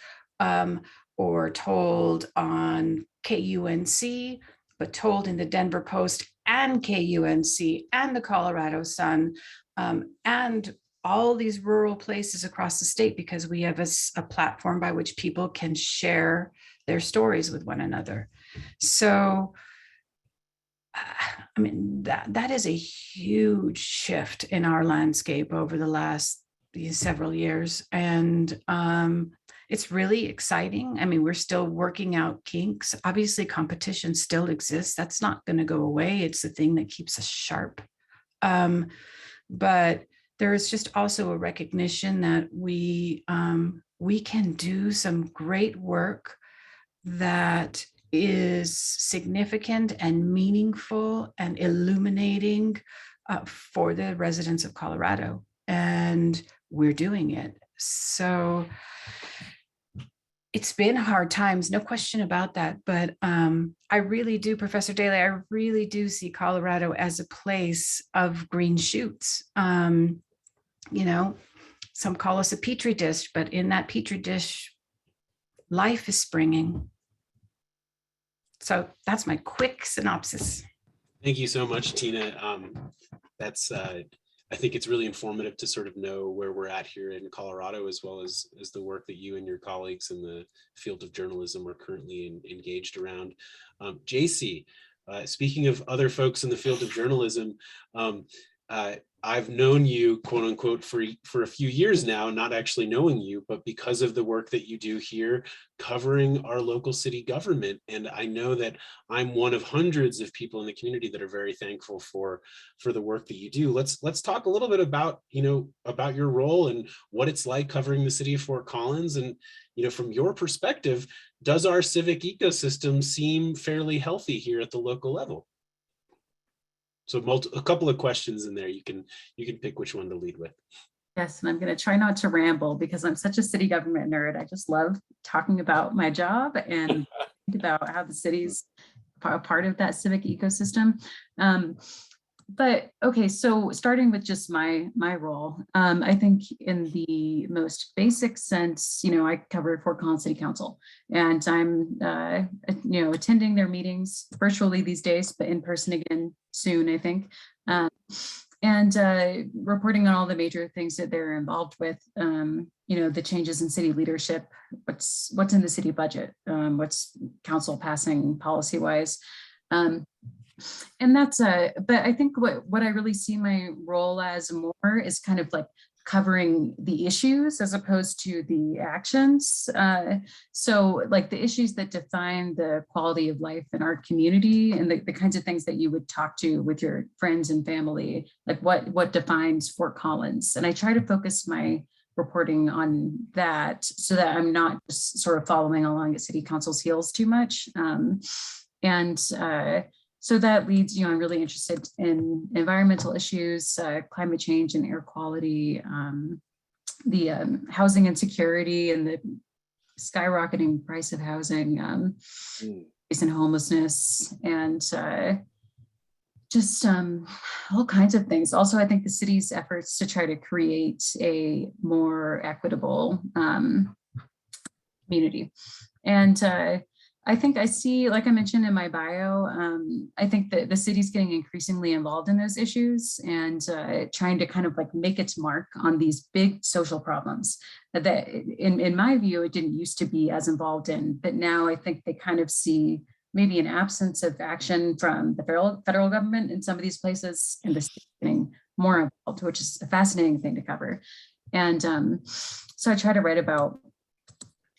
or told on KUNC, but told in the Denver Post and KUNC and the Colorado Sun and all these rural places across the state, because we have a platform by which people can share their stories with one another. So, that is a huge shift in our landscape over the last several years. And it's really exciting. We're still working out kinks. Obviously, competition still exists. That's not going to go away. It's the thing that keeps us sharp. But there is just also a recognition that we can do some great work that is significant and meaningful and illuminating for the residents of Colorado. And we're doing it. So it's been hard times, no question about that. But I really do, Professor Daley, I really do see Colorado as a place of green shoots. Some call us a petri dish, but in that petri dish, life is springing. So that's my quick synopsis. Thank you so much, Tina. I think it's really informative to sort of know where we're at here in Colorado, as well as the work that you and your colleagues in the field of journalism are currently engaged around. Jacy, speaking of other folks in the field of journalism, I've known you, quote unquote, for a few years now, not actually knowing you, but because of the work that you do here, covering our local city government. And I know that I'm one of hundreds of people in the community that are very thankful for the work that you do. Let's talk a little bit about, about your role and what it's like covering the city of Fort Collins. And, from your perspective, does our civic ecosystem seem fairly healthy here at the local level? So a couple of questions in there. You can pick which one to lead with. Yes, and I'm going to try not to ramble because I'm such a city government nerd. I just love talking about my job and about how the city's a part of that civic ecosystem. But okay, so starting with just my role, I think in the most basic sense, I cover Fort Collins City Council, and I'm attending their meetings virtually these days, but in person again soon, I think, and reporting on all the major things that they're involved with. The changes in city leadership, what's in the city budget, what's council passing policy wise. And that's but I think what I really see my role as more is kind of like covering the issues as opposed to the actions. So like the issues that define the quality of life in our community and the kinds of things that you would talk to with your friends and family, like what defines Fort Collins. And I try to focus my reporting on that so that I'm not just sort of following along at city council's heels too much. So that leads, I'm really interested in environmental issues, climate change and air quality, the housing insecurity and the skyrocketing price of housing, and homelessness, and just all kinds of things. Also, I think the city's efforts to try to create a more equitable community. And I think I see, like I mentioned in my bio, I think that the city's getting increasingly involved in those issues and trying to kind of like make its mark on these big social problems that in my view, it didn't used to be as involved in, but now I think they kind of see maybe an absence of action from the federal government in some of these places and the state getting more involved, which is a fascinating thing to cover. And so I try to write about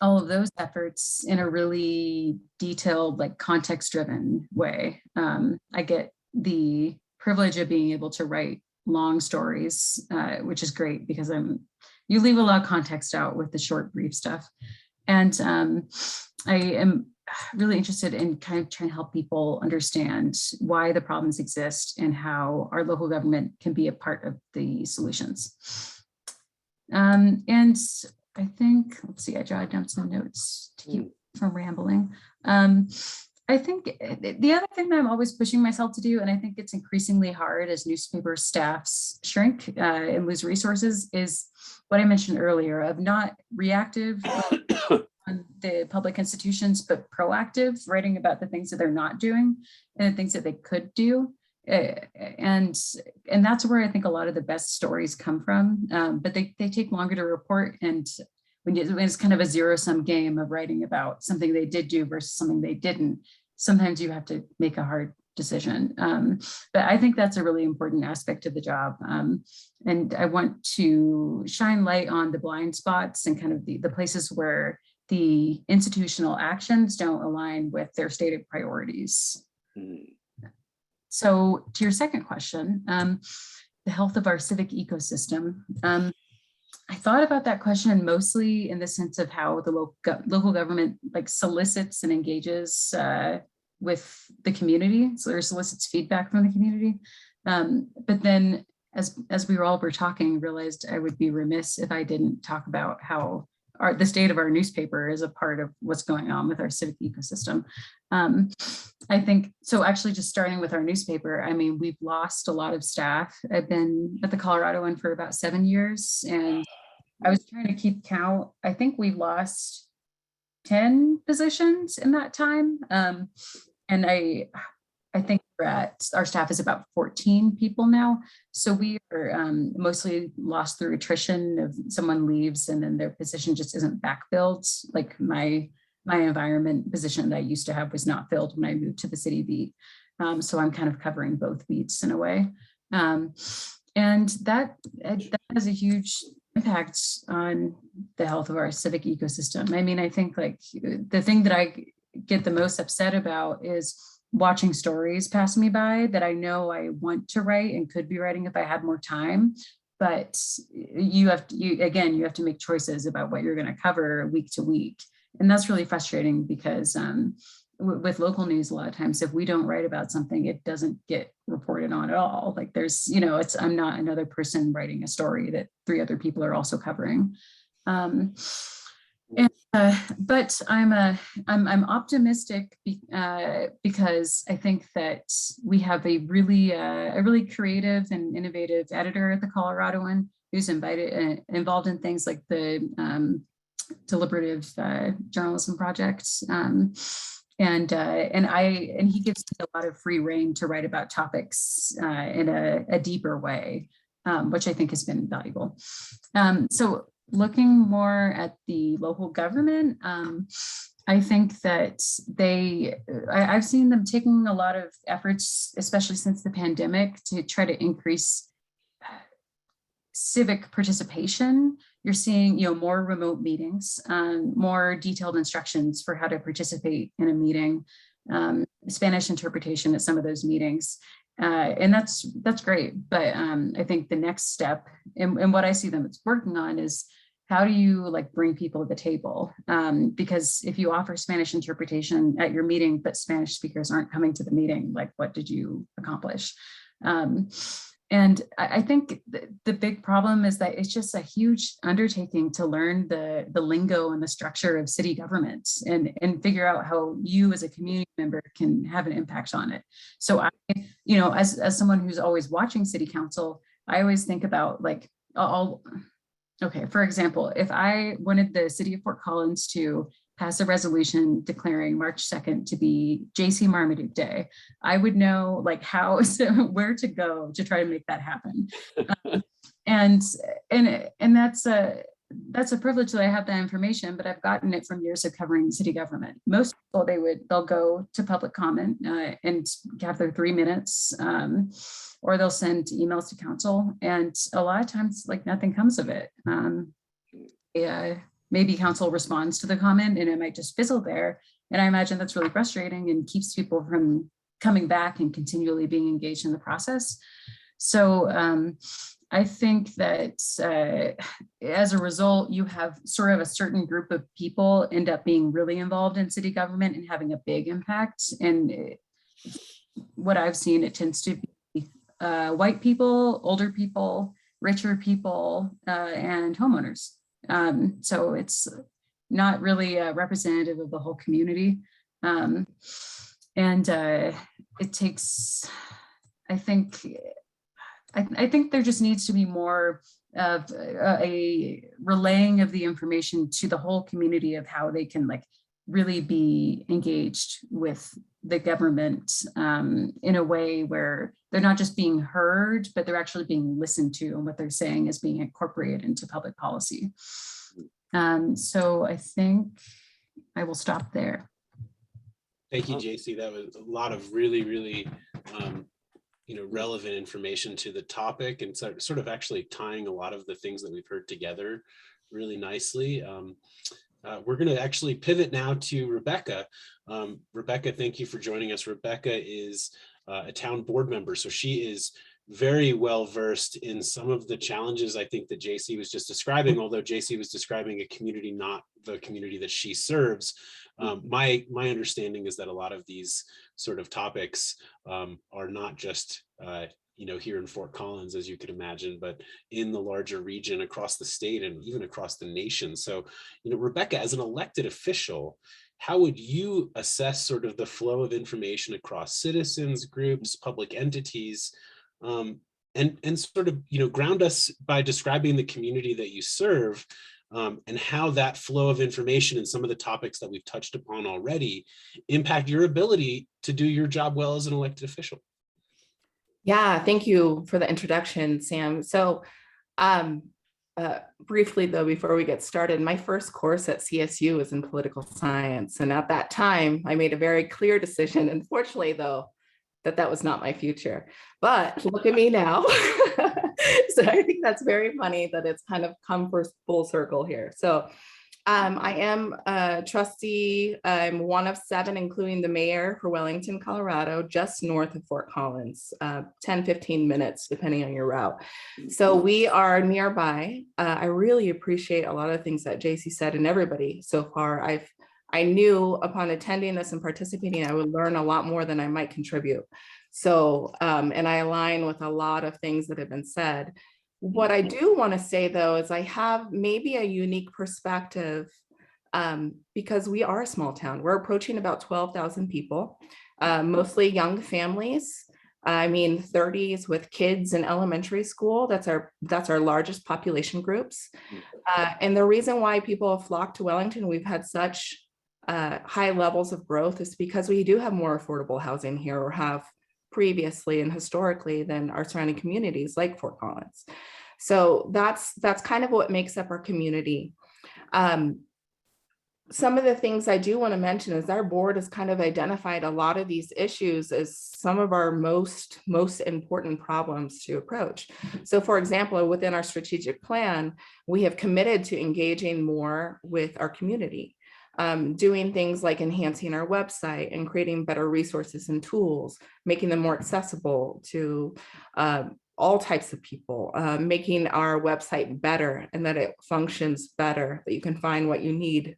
all of those efforts in a really detailed, like context-driven way. I get the privilege of being able to write long stories, which is great because you leave a lot of context out with the short, brief stuff. And I am really interested in kind of trying to help people understand why the problems exist and how our local government can be a part of the solutions. And I think, let's see, I jotted down some notes to keep from rambling. I think the other thing that I'm always pushing myself to do, and I think it's increasingly hard as newspaper staffs shrink and lose resources, is what I mentioned earlier of not reactive on the public institutions, but proactive, writing about the things that they're not doing and the things that they could do. And that's where I think a lot of the best stories come from, but they take longer to report. And when it's kind of a zero-sum game of writing about something they did do versus something they didn't, sometimes you have to make a hard decision. But I think that's a really important aspect of the job. And I want to shine light on the blind spots and kind of the places where the institutional actions don't align with their stated priorities. So to your second question, the health of our civic ecosystem. I thought about that question mostly in the sense of how the local government like solicits and engages with the community, so or solicits feedback from the community. But then as we all were talking, realized I would be remiss if I didn't talk about how the state of our newspaper is a part of what's going on with our civic ecosystem. I think, so actually just starting with our newspaper, I mean, we've lost a lot of staff. I've been at the Coloradoan for about 7 years, and I was trying to keep count. I think we've lost 10 positions in that time. And I think our staff is about 14 people now. So we are mostly lost through attrition of someone leaves and then their position just isn't backfilled. Like my environment position that I used to have was not filled when I moved to the city beat. So I'm kind of covering both beats in a way. And that has a huge impact on the health of our civic ecosystem. I mean, I think like the thing that I get the most upset about is watching stories pass me by that I know I want to write and could be writing if I had more time. But you have to make choices about what you're going to cover week to week. And that's really frustrating because with local news, a lot of times, if we don't write about something, it doesn't get reported on at all. Like there's, I'm not another person writing a story that 3 other people are also covering. But I'm optimistic because I think that we have a really creative and innovative editor at the Coloradoan who's involved in things like the Deliberative journalism project. And he gives me a lot of free rein to write about topics in a deeper way, which I think has been valuable. So looking more at the local government, I think that I've seen them taking a lot of efforts, especially since the pandemic, to try to increase civic participation. You're seeing, more remote meetings, more detailed instructions for how to participate in a meeting, Spanish interpretation at some of those meetings. And that's great. But I think the next step and what I see them working on is how do you bring people to the table? Because if you offer Spanish interpretation at your meeting, but Spanish speakers aren't coming to the meeting, what did you accomplish? And I think the big problem is that it's just a huge undertaking to learn the lingo and the structure of city government and figure out how you as a community member can have an impact on it. So as someone who's always watching city council, I always think about for example, if I wanted the city of Fort Collins to pass a resolution declaring March 2nd to be Jacy Marmaduke Day, I would know where to go to try to make that happen. And that's a privilege that I have that information, but I've gotten it from years of covering city government. Most people, they'll go to public comment and have their 3 minutes, or they'll send emails to council, and a lot of times nothing comes of it. Maybe council responds to the comment and it might just fizzle there. And I imagine that's really frustrating and keeps people from coming back and continually being engaged in the process. So I think that as a result, you have sort of a certain group of people end up being really involved in city government and having a big impact. And what I've seen, it tends to be white people, older people, richer people, and homeowners. So it's not really representative of the whole community. And it takes, I think there just needs to be more of a relaying of the information to the whole community of how they can really be engaged with the government in a way where they're not just being heard, but they're actually being listened to, and what they're saying is being incorporated into public policy. So I think I will stop there. Thank you, Jacy. That was a lot of really, really relevant information to the topic, and sort of actually tying a lot of the things that we've heard together really nicely. We're going to actually pivot now to Rebekka. Rebekka, thank you for joining us. Rebekka is a town board member, so she is very well versed in some of the challenges I think that Jacy was just describing, although Jacy was describing a community, not the community that she serves. My understanding is that a lot of these sort of topics are not just here in Fort Collins, as you could imagine, but in the larger region, across the state, and even across the nation. So, Rebekka, as an elected official, how would you assess sort of the flow of information across citizens, groups, public entities, and sort of, ground us by describing the community that you serve, and how that flow of information and some of the topics that we've touched upon already impact your ability to do your job well as an elected official? Yeah, thank you for the introduction, Sam. So briefly, though, before we get started, my first course at CSU was in political science. And at that time, I made a very clear decision, unfortunately, though, that was not my future. But look at me now. So I think that's very funny that it's kind of come full circle here. So I am a trustee. I'm one of 7, including the mayor for Wellington, Colorado, just north of Fort Collins, 10, 15 minutes, depending on your route. So we are nearby. I really appreciate a lot of things that Jacy said and everybody so far. I knew upon attending this and participating, I would learn a lot more than I might contribute. So, and I align with a lot of things that have been said. What I do want to say, though, is I have maybe a unique perspective because we are a small town. We're approaching about 12,000 people, mostly young families. I mean, 30s with kids in elementary school. That's our largest population groups. And the reason why people have flocked to Wellington, we've had such high levels of growth, is because we do have more affordable housing here, or have previously and historically, than our surrounding communities like Fort Collins. So that's kind of what makes up our community. Some of the things I do want to mention is our board has kind of identified a lot of these issues as some of our most important problems to approach. So for example, within our strategic plan, we have committed to engaging more with our community. Doing things like enhancing our website and creating better resources and tools, making them more accessible to all types of people, making our website better and that it functions better, that you can find what you need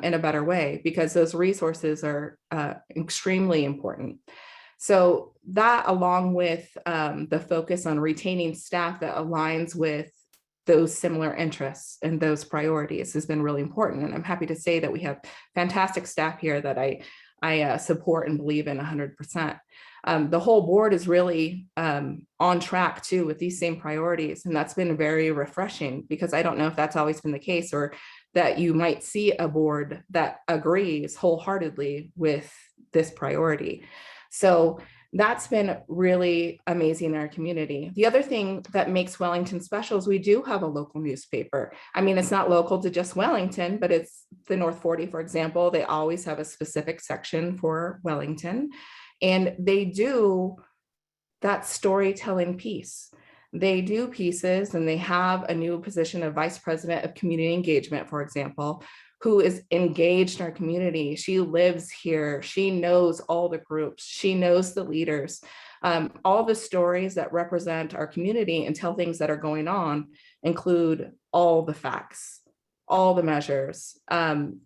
in a better way, because those resources are extremely important. So that, along with the focus on retaining staff that aligns with those similar interests and those priorities, has been really important. And I'm happy to say that we have fantastic staff here that I support and believe in 100%. The whole board is really on track too with these same priorities. And that's been very refreshing, because I don't know if that's always been the case, or that you might see a board that agrees wholeheartedly with this priority. So that's been really amazing in our community. The other thing that makes Wellington special is we do have a local newspaper. I mean, it's not local to just Wellington, but it's the North 40, for example. They always have a specific section for Wellington, and they do that storytelling piece. They do pieces, and they have a new position of vice president of community engagement, for example, who is engaged in our community. She lives here. She knows all the groups. She knows the leaders. All the stories that represent our community and tell things that are going on include all the facts, all the measures,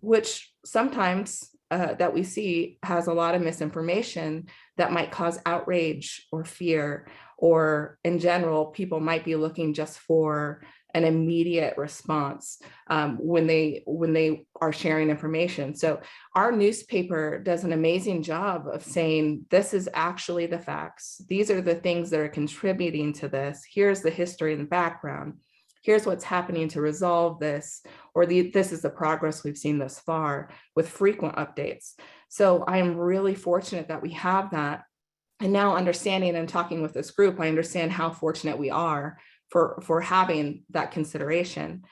which sometimes that we see has a lot of misinformation that might cause outrage or fear, or in general, people might be looking just for an immediate response when they are sharing information. So our newspaper does an amazing job of saying, this is actually the facts. These are the things that are contributing to this. Here's the history and background. Here's what's happening to resolve this, or this is the progress we've seen thus far, with frequent updates. So I am really fortunate that we have that. And now, understanding and talking with this group, I understand how fortunate we are for having that consideration.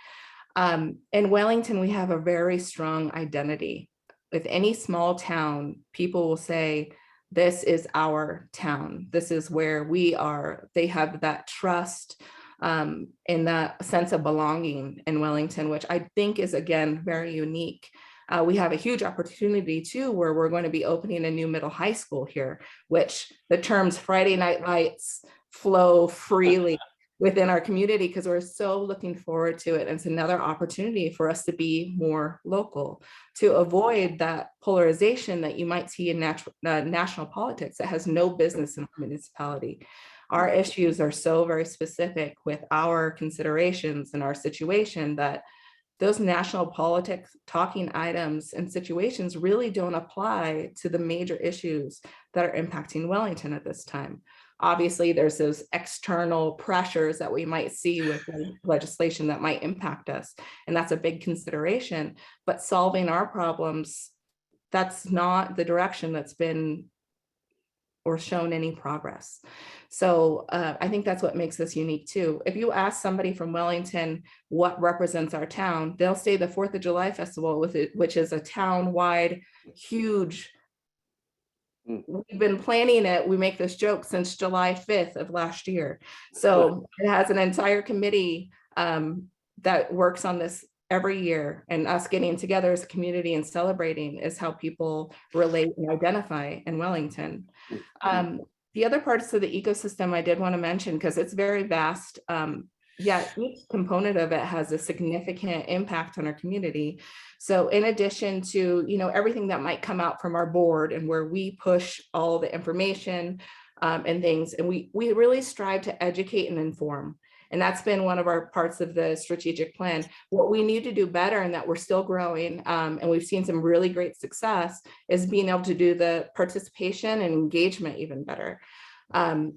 In Wellington, we have a very strong identity. With any small town, people will say, this is our town. This is where we are. They have that trust and that sense of belonging in Wellington, which I think is, again, very unique. We have a huge opportunity too, where we're going to be opening a new middle high school here, which the terms Friday Night Lights flow freely within our community, because we're so looking forward to it. And it's another opportunity for us to be more local, to avoid that polarization that you might see in national politics that has no business in a municipality. Our issues are so very specific with our considerations and our situation that those national politics talking items and situations really don't apply to the major issues that are impacting Wellington at this time. Obviously, there's those external pressures that we might see with legislation that might impact us, and that's a big consideration. But solving our problems, that's not the direction that's been or shown any progress. So I think that's what makes us unique too. If you ask somebody from Wellington what represents our town, they'll say the 4th of July festival, which is a town-wide, huge We've been planning it. We make this joke since July 5th of last year. So it has an entire committee that works on this every year, and us getting together as a community and celebrating is how people relate and identify in Wellington. The other parts of the ecosystem I did want to mention, because it's very vast, yet each component of it has a significant impact on our community. So in addition to, everything that might come out from our board and where we push all the information and things, and we really strive to educate and inform. And that's been one of our parts of the strategic plan. What we need to do better, and that we're still growing, and we've seen some really great success, is being able to do the participation and engagement even better.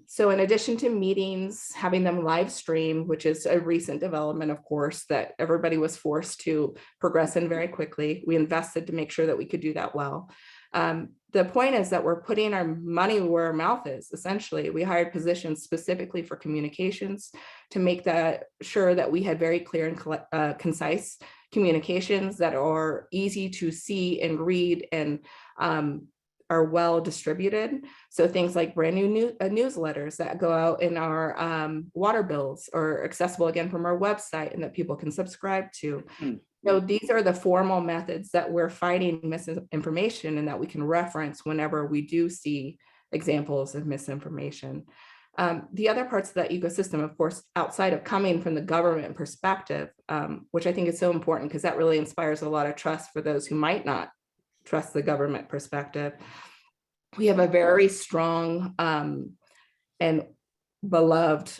So in addition to meetings, having them live stream, which is a recent development, of course, that everybody was forced to progress in very quickly. We invested to make sure that we could do that well. The point is that we're putting our money where our mouth is. Essentially, we hired positions specifically for communications to make that sure that we had very clear and concise communications that are easy to see and read and are well distributed. So things like brand new newsletters that go out in our water bills, or accessible again from our website, and that people can subscribe to. So these are the formal methods that we're fighting misinformation, and that we can reference whenever we do see examples of misinformation. The other parts of that ecosystem, of course, outside of coming from the government perspective, which I think is so important because that really inspires a lot of trust for those who might not trust the government perspective. We have a very strong and beloved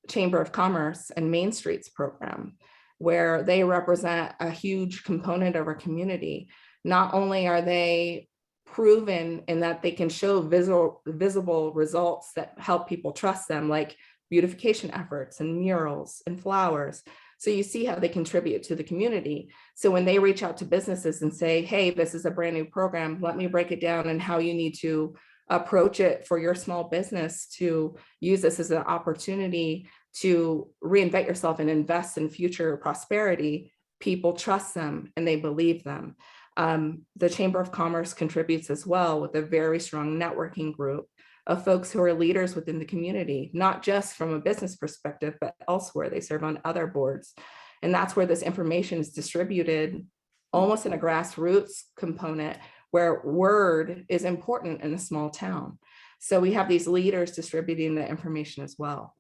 Chamber of Commerce and Main Streets program, where they represent a huge component of our community. Not only are they proven in that they can show visible results that help people trust them, like beautification efforts and murals and flowers. So you see how they contribute to the community. So when they reach out to businesses and say, hey, this is a brand new program, let me break it down and how you need to approach it for your small business to use this as an opportunity to reinvent yourself and invest in future prosperity, people trust them and they believe them. The Chamber of Commerce contributes as well with a very strong networking group of folks who are leaders within the community, not just from a business perspective, but elsewhere. They serve on other boards. And that's where this information is distributed almost in a grassroots component, where word is important in a small town. So we have these leaders distributing the information as well.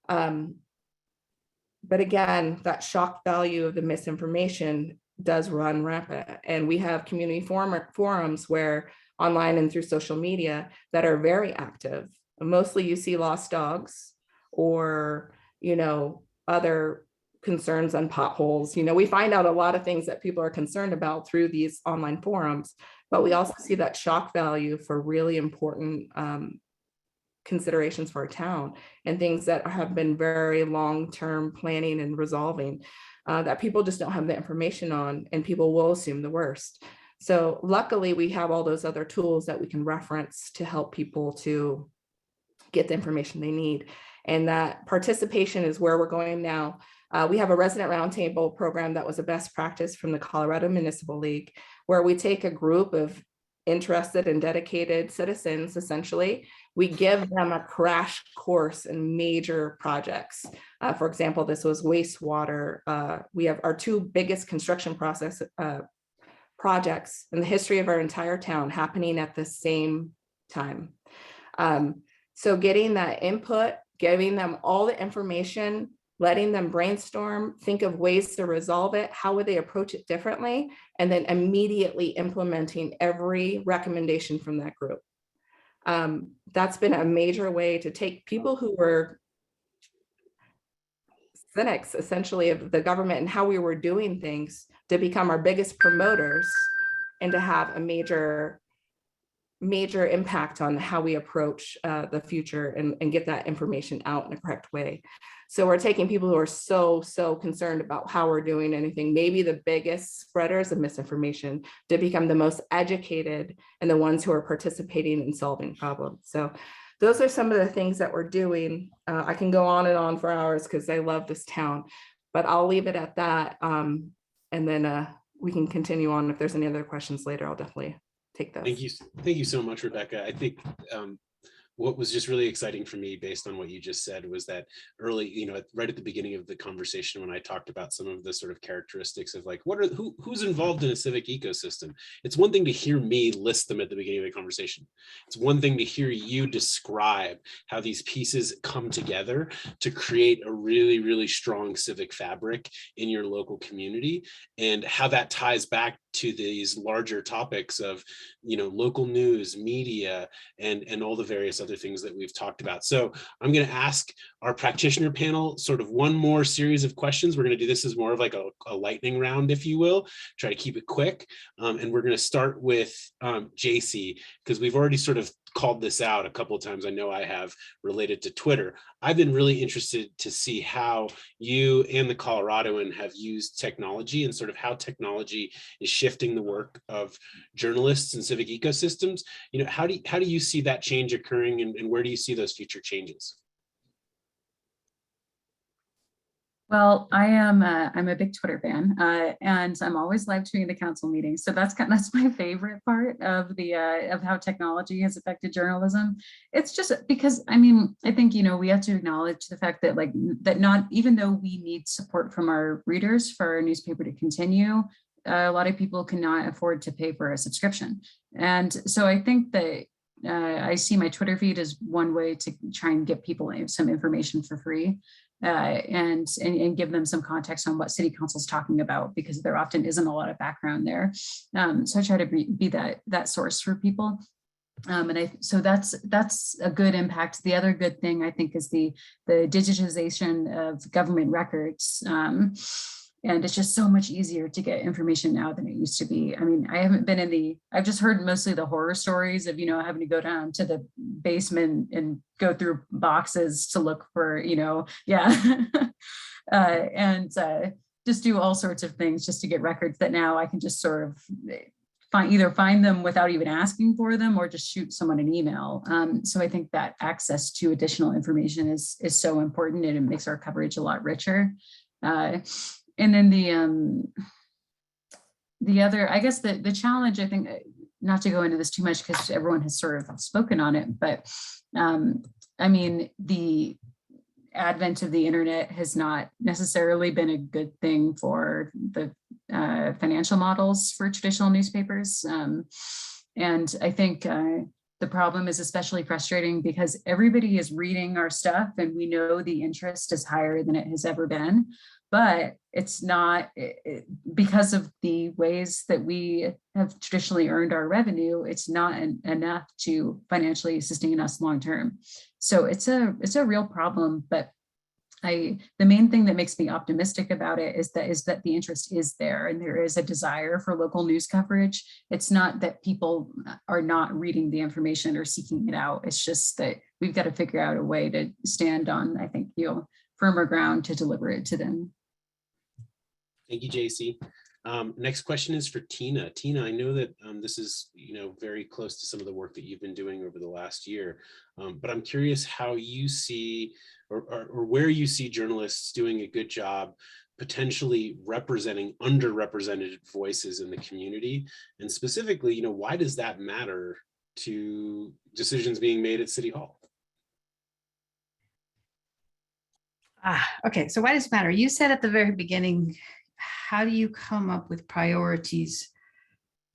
But again, that shock value of the misinformation does run rampant. And we have community forums where online and through social media that are very active. Mostly you see lost dogs or, other concerns on potholes. We find out a lot of things that people are concerned about through these online forums, but we also see that shock value for really important considerations for our town and things that have been very long-term planning and resolving that people just don't have the information on, and people will assume the worst. So luckily we have all those other tools that we can reference to help people to get the information they need. And that participation is where we're going now. We have a resident roundtable program that was a best practice from the Colorado Municipal League, where we take a group of interested and dedicated citizens, essentially. We give them a crash course in major projects. For example, this was wastewater. We have our two biggest construction projects in the history of our entire town happening at the same time. So getting that input, giving them all the information, letting them brainstorm, think of ways to resolve it, how would they approach it differently, and then immediately implementing every recommendation from that group. That's been a major way to take people who were cynics, essentially, of the government and how we were doing things to become our biggest promoters and to have a major impact on how we approach the future and get that information out in a correct way. So we're taking people who are so concerned about how we're doing anything, maybe the biggest spreaders of misinformation, to become the most educated and the ones who are participating in solving problems. So those are some of the things that we're doing. I can go on and on for hours because I love this town, but I'll leave it at that. And then we can continue on. If there's any other questions later, I'll definitely take take those. Thank you so much, Rebekka. I think what was just really exciting for me based on what you just said was that early, right at the beginning of the conversation, when I talked about some of the sort of characteristics of like, who's involved in a civic ecosystem? It's one thing to hear me list them at the beginning of the conversation. It's one thing to hear you describe how these pieces come together to create a really, really strong civic fabric in your local community, and how that ties back to these larger topics of, local news, media, and all the various other things that we've talked about. So I'm going to ask our practitioner panel sort of one more series of questions. We're going to do this as more of like a lightning round, if you will, try to keep it quick. And we're going to start with Jacy, because we've already sort of called this out a couple of times. I know I have, related to Twitter. I've been really interested to see how you and the Coloradoan have used technology and sort of how technology is shifting the work of journalists and civic ecosystems. How do you see that change occurring, and where do you see those future changes? Well, I'm a big Twitter fan, and I'm always live tweeting the council meetings. So that's my favorite part of the of how technology has affected journalism. It's just because I think we have to acknowledge the fact that not even though we need support from our readers for our newspaper to continue, a lot of people cannot afford to pay for a subscription, and so I think that. I see my Twitter feed as one way to try and get people some information for free, and give them some context on what city council is talking about, because there often isn't a lot of background there. So I try to be that source for people. So that's a good impact. The other good thing I think is the digitization of government records. And it's just so much easier to get information now than it used to be. I haven't been I've just heard mostly the horror stories of, having to go down to the basement and go through boxes to look for, and just do all sorts of things just to get records that now I can just sort of find them without even asking for them, or just shoot someone an email. So I think that access to additional information is so important, and it makes our coverage a lot richer. And then the other, I guess the challenge, I think, not to go into this too much because everyone has sort of spoken on it, but the advent of the internet has not necessarily been a good thing for the financial models for traditional newspapers. And I think the problem is especially frustrating because everybody is reading our stuff and we know the interest is higher than it has ever been. But it's not because of the ways that we have traditionally earned our revenue, it's not enough to financially sustain us long term. So it's a real problem. But the main thing that makes me optimistic about it is that the interest is there and there is a desire for local news coverage. It's not that people are not reading the information or seeking it out. It's just that we've got to figure out a way to stand on, I think, firmer ground to deliver it to them. Thank you, Jacy. Next question is for Tina. Tina, I know that this is very close to some of the work that you've been doing over the last year, but I'm curious how you see or where you see journalists doing a good job potentially representing underrepresented voices in the community, and specifically, why does that matter to decisions being made at City Hall? Okay, so why does it matter? You said at the very beginning, how do you come up with priorities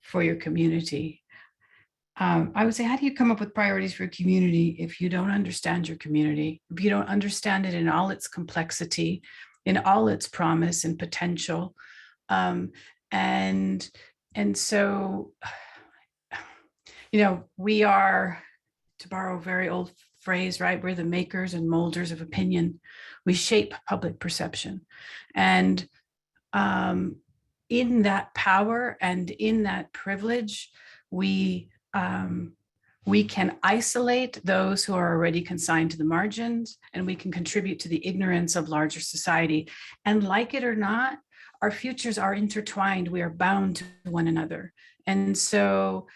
for your community? I would say, how do you come up with priorities for your community if you don't understand your community, if you don't understand it in all its complexity, in all its promise and potential? And so, we are, to borrow a very old phrase, right? We're the makers and molders of opinion. We shape public perception. And in that power and in that privilege, we can isolate those who are already consigned to the margins, and we can contribute to the ignorance of larger society. And like it or not, our futures are intertwined. We are bound to one another. And so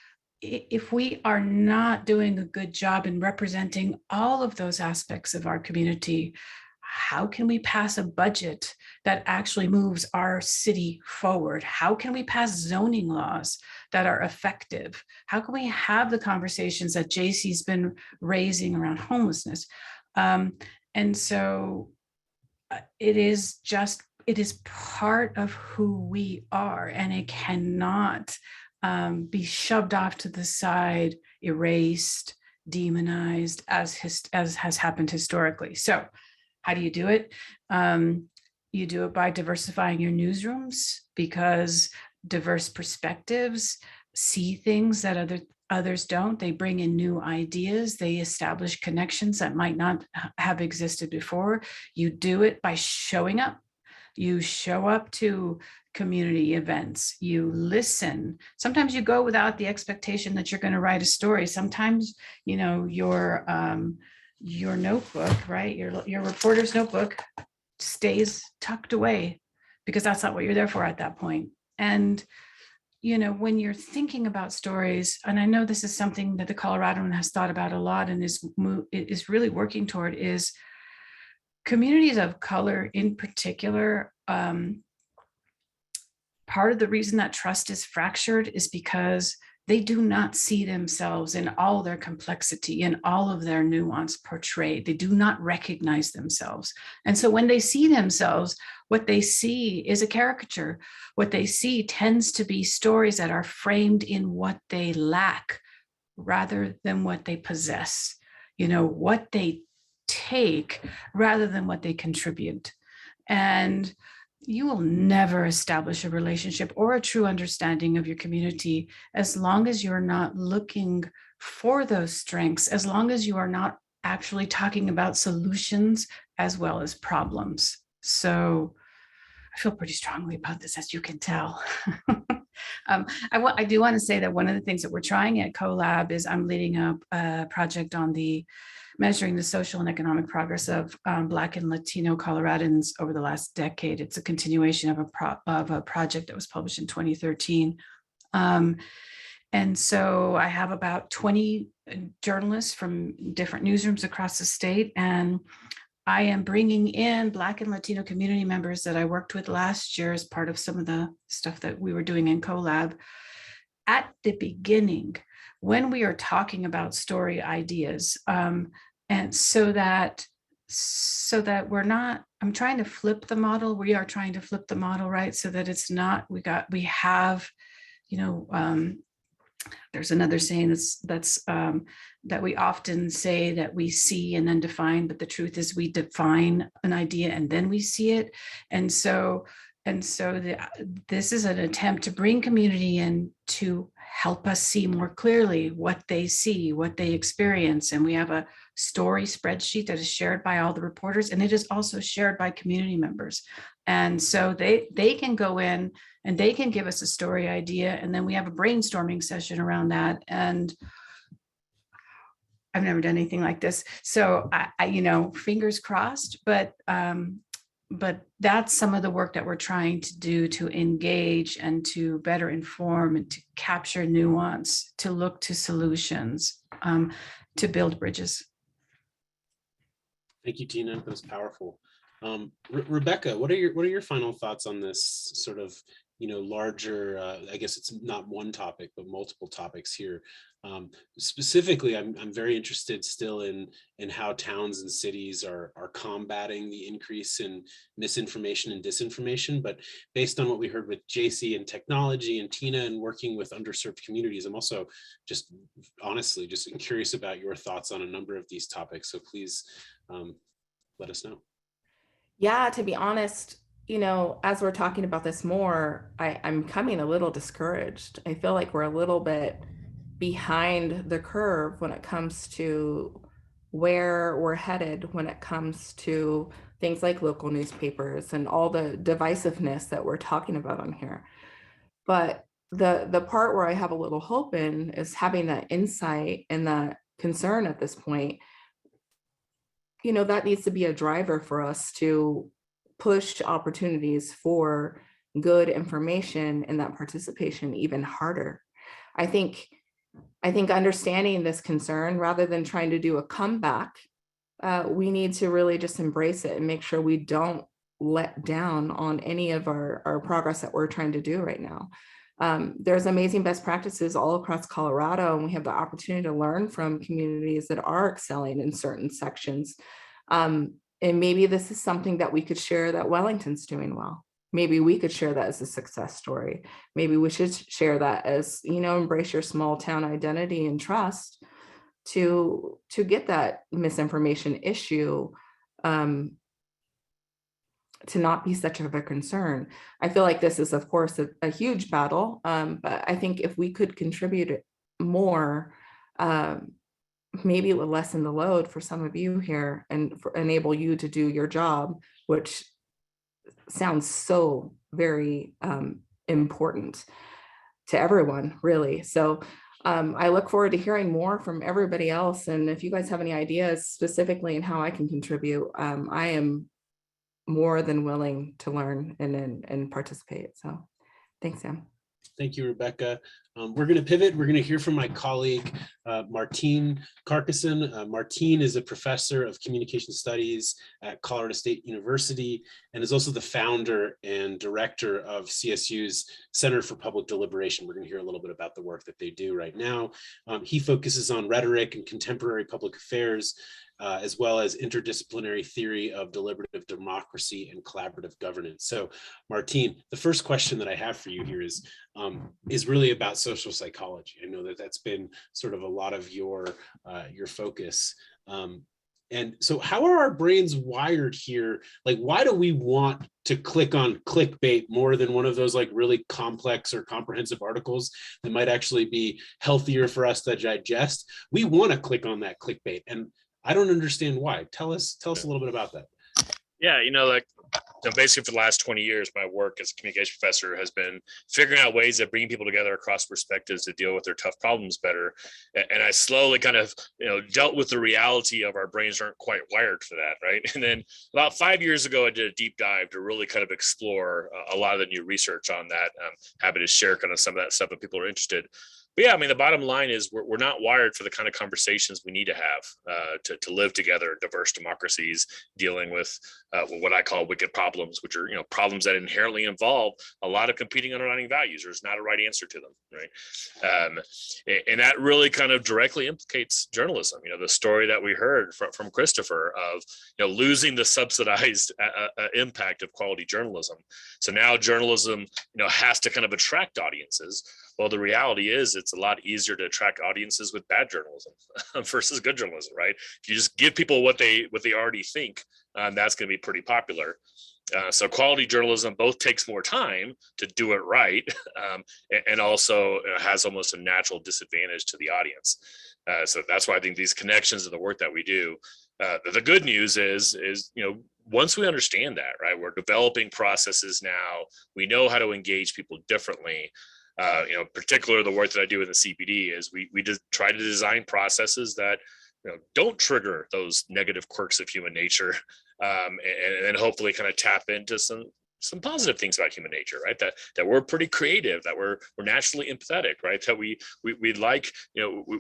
if we are not doing a good job in representing all of those aspects of our community, how can we pass a budget that actually moves our city forward? How can we pass zoning laws that are effective? How can we have the conversations that Jacy's been raising around homelessness? And so it is part of who we are, and it cannot be shoved off to the side, erased, demonized, as has happened historically. So how do you do it? You do it by diversifying your newsrooms, because diverse perspectives see things that others don't. They bring in new ideas. They establish connections that might not have existed before. You do it by showing up. You show up to community events. You listen. Sometimes you go without the expectation that you're going to write a story. Sometimes, you know, your notebook, right? Your reporter's notebook stays tucked away, because that's not what you're there for at that point. And you know, when you're thinking about stories, and I know this is something that the Coloradoan has thought about a lot and is really working toward, is communities of color in particular. Part of the reason that trust is fractured is because they do not see themselves in all their complexity and all of their nuance portrayed. They do not recognize themselves. And so when they see themselves, what they see is a caricature. What they see tends to be stories that are framed in what they lack rather than what they possess, you know, what they take rather than what they contribute. And you will never establish a relationship or a true understanding of your community as long as you're not looking for those strengths, as long as you are not actually talking about solutions as well as problems. So I feel pretty strongly about this, as you can tell. I do want to say that one of the things that we're trying at COLab is I'm leading a project on measuring the social and economic progress of Black and Latino Coloradans over the last decade. It's a continuation of a project that was published in 2013. And so I have about 20 journalists from different newsrooms across the state, and I am bringing in Black and Latino community members that I worked with last year as part of some of the stuff that we were doing in COLab. At the beginning, when we are talking about story ideas, and so that we're not, I'm trying to flip the model. We are trying to flip the model, right? So that it's not, we have, you know, there's another saying that we often say that we see and then define, but the truth is we define an idea and then we see it. And so this is an attempt to bring community in to help us see more clearly what they see, what they experience. And we have a story spreadsheet that is shared by all the reporters, and it is also shared by community members. And so they can go in and they can give us a story idea, and then we have a brainstorming session around that. And I've never done anything like this, so I you know, fingers crossed. But that's some of the work that we're trying to do to engage and to better inform and to capture nuance, to look to solutions, to build bridges. Thank you, Tina. That was powerful. Rebekka, what are your final thoughts on this sort of, you know, larger, I guess it's not one topic, but multiple topics here. Specifically, I'm very interested still in how towns and cities are combating the increase in misinformation and disinformation. But based on what we heard with Jacy and technology and Tina and working with underserved communities, I'm also just honestly just curious about your thoughts on a number of these topics. So please let us know. Yeah, to be honest, you know, as we're talking about this more, I'm coming a little discouraged. I feel like we're a little bit behind the curve when it comes to where we're headed, when it comes to things like local newspapers and all the divisiveness that we're talking about on here. But the part where I have a little hope in is having that insight and that concern at this point. You know, that needs to be a driver for us to push opportunities for good information and that participation even harder. I think understanding this concern rather than trying to do a comeback we need to really just embrace it and make sure we don't let down on any of our progress that we're trying to do right now. There's amazing best practices all across Colorado, and we have the opportunity to learn from communities that are excelling in certain sections. And maybe this is something that we could share that Wellington's doing well. Maybe we could share that as a success story. Maybe we should share that as, embrace your small town identity and trust to get that misinformation issue to not be such of a concern. I feel like this is, of course, a huge battle, but I think if we could contribute more, maybe it would lessen the load for some of you here and enable you to do your job, which sounds so very important to everyone, really. So I look forward to hearing more from everybody else. And if you guys have any ideas specifically in how I can contribute, I am more than willing to learn and participate. So thanks, Sam. Thank you, Rebekka. We're going to pivot. We're going to hear from my colleague, Martine Carcasson. Martine is a professor of communication studies at Colorado State University and is also the founder and director of CSU's Center for Public Deliberation. We're going to hear a little bit about the work that they do right now. He focuses on rhetoric and contemporary public affairs, as well as interdisciplinary theory of deliberative democracy and collaborative governance. So, Martine, the first question that I have for you here is really about social psychology. I know that that's been sort of a lot of your focus. And so how are our brains wired here? Like, why do we want to click on clickbait more than one of those like really complex or comprehensive articles that might actually be healthier for us to digest? We want to click on that clickbait, and I don't understand why. Tell us a little bit about that. Yeah, basically for the last 20 years, my work as a communication professor has been figuring out ways of bringing people together across perspectives to deal with their tough problems better. And I slowly kind of, dealt with the reality of our brains aren't quite wired for that, right? And then about 5 years ago, I did a deep dive to really kind of explore a lot of the new research on that. Happy to share kind of some of that stuff if people are interested. But yeah, I mean, the bottom line is we're not wired for the kind of conversations we need to have to live together in diverse democracies, dealing with what I call wicked problems, which are problems that inherently involve a lot of competing underlying values. There's not a right answer to them, right? And that really kind of directly implicates journalism. The story that we heard from Christopher of losing the subsidized impact of quality journalism. So now journalism has to kind of attract audiences. Well, the reality is it's a lot easier to attract audiences with bad journalism versus good journalism, right? If you just give people what they already think, that's going to be pretty popular. So quality journalism both takes more time to do it right, and also has almost a natural disadvantage to the audience. So that's why I think these connections of the work that we do. The good news is once we understand that, right, we're developing processes now. We know how to engage people differently. Particularly the work that I do in the CPD is we just try to design processes that don't trigger those negative quirks of human nature, and then hopefully kind of tap into some positive things about human nature, right? That we're pretty creative, that we're naturally empathetic, right? That we like,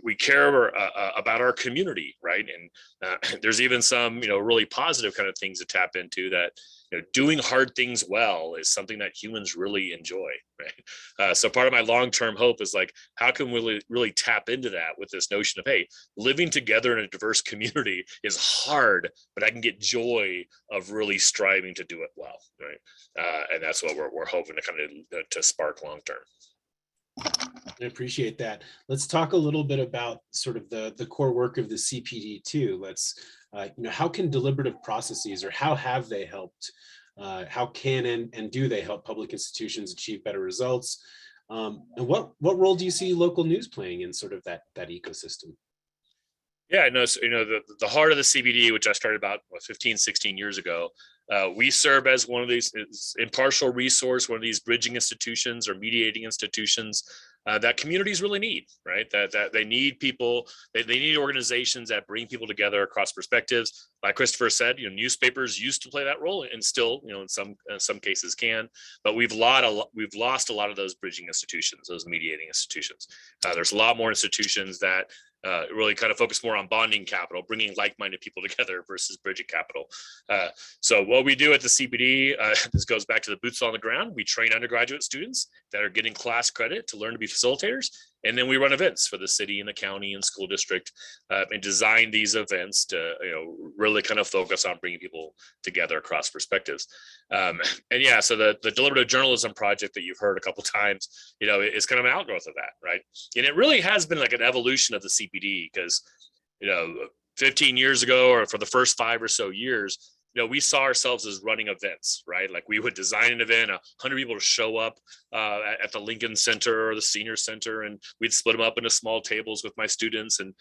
we care about our community, right? And there's even some really positive kind of things to tap into that. Doing hard things well is something that humans really enjoy, right? So part of my long-term hope is like, how can we really tap into that with this notion of, hey, living together in a diverse community is hard, but I can get joy of really striving to do it well, right? And that's what we're hoping to kind of to spark long-term. I appreciate that. Let's talk a little bit about sort of the core work of the CPD too. Let's, how can deliberative processes, or how have they helped, how can and do they help public institutions achieve better results? And what role do you see local news playing in sort of that ecosystem? Yeah, no, so, the heart of the CPD, which I started about 15, 16 years ago, we serve as one of these impartial resource, one of these bridging institutions or mediating institutions that communities really need, right? That they need people, they need organizations that bring people together across perspectives. Like Christopher said, newspapers used to play that role, and still, in some cases can. But we've lost a lot of those bridging institutions, those mediating institutions. There's a lot more institutions that really kind of focus more on bonding capital, bringing like-minded people together versus bridging capital. So what we do at the CPD, this goes back to the boots on the ground. We train undergraduate students that are getting class credit to learn to be facilitators. And then we run events for the city and the county and school district, and design these events to, really kind of focus on bringing people together across perspectives. And yeah, so the deliberative journalism project that you've heard a couple times, is kind of an outgrowth of that, right? And it really has been like an evolution of the CPD because, 15 years ago, or for the first 5 or so years, we saw ourselves as running events, right? Like we would design an event, 100 people to show up at the Lincoln Center or the Senior Center, and we'd split them up into small tables with my students. And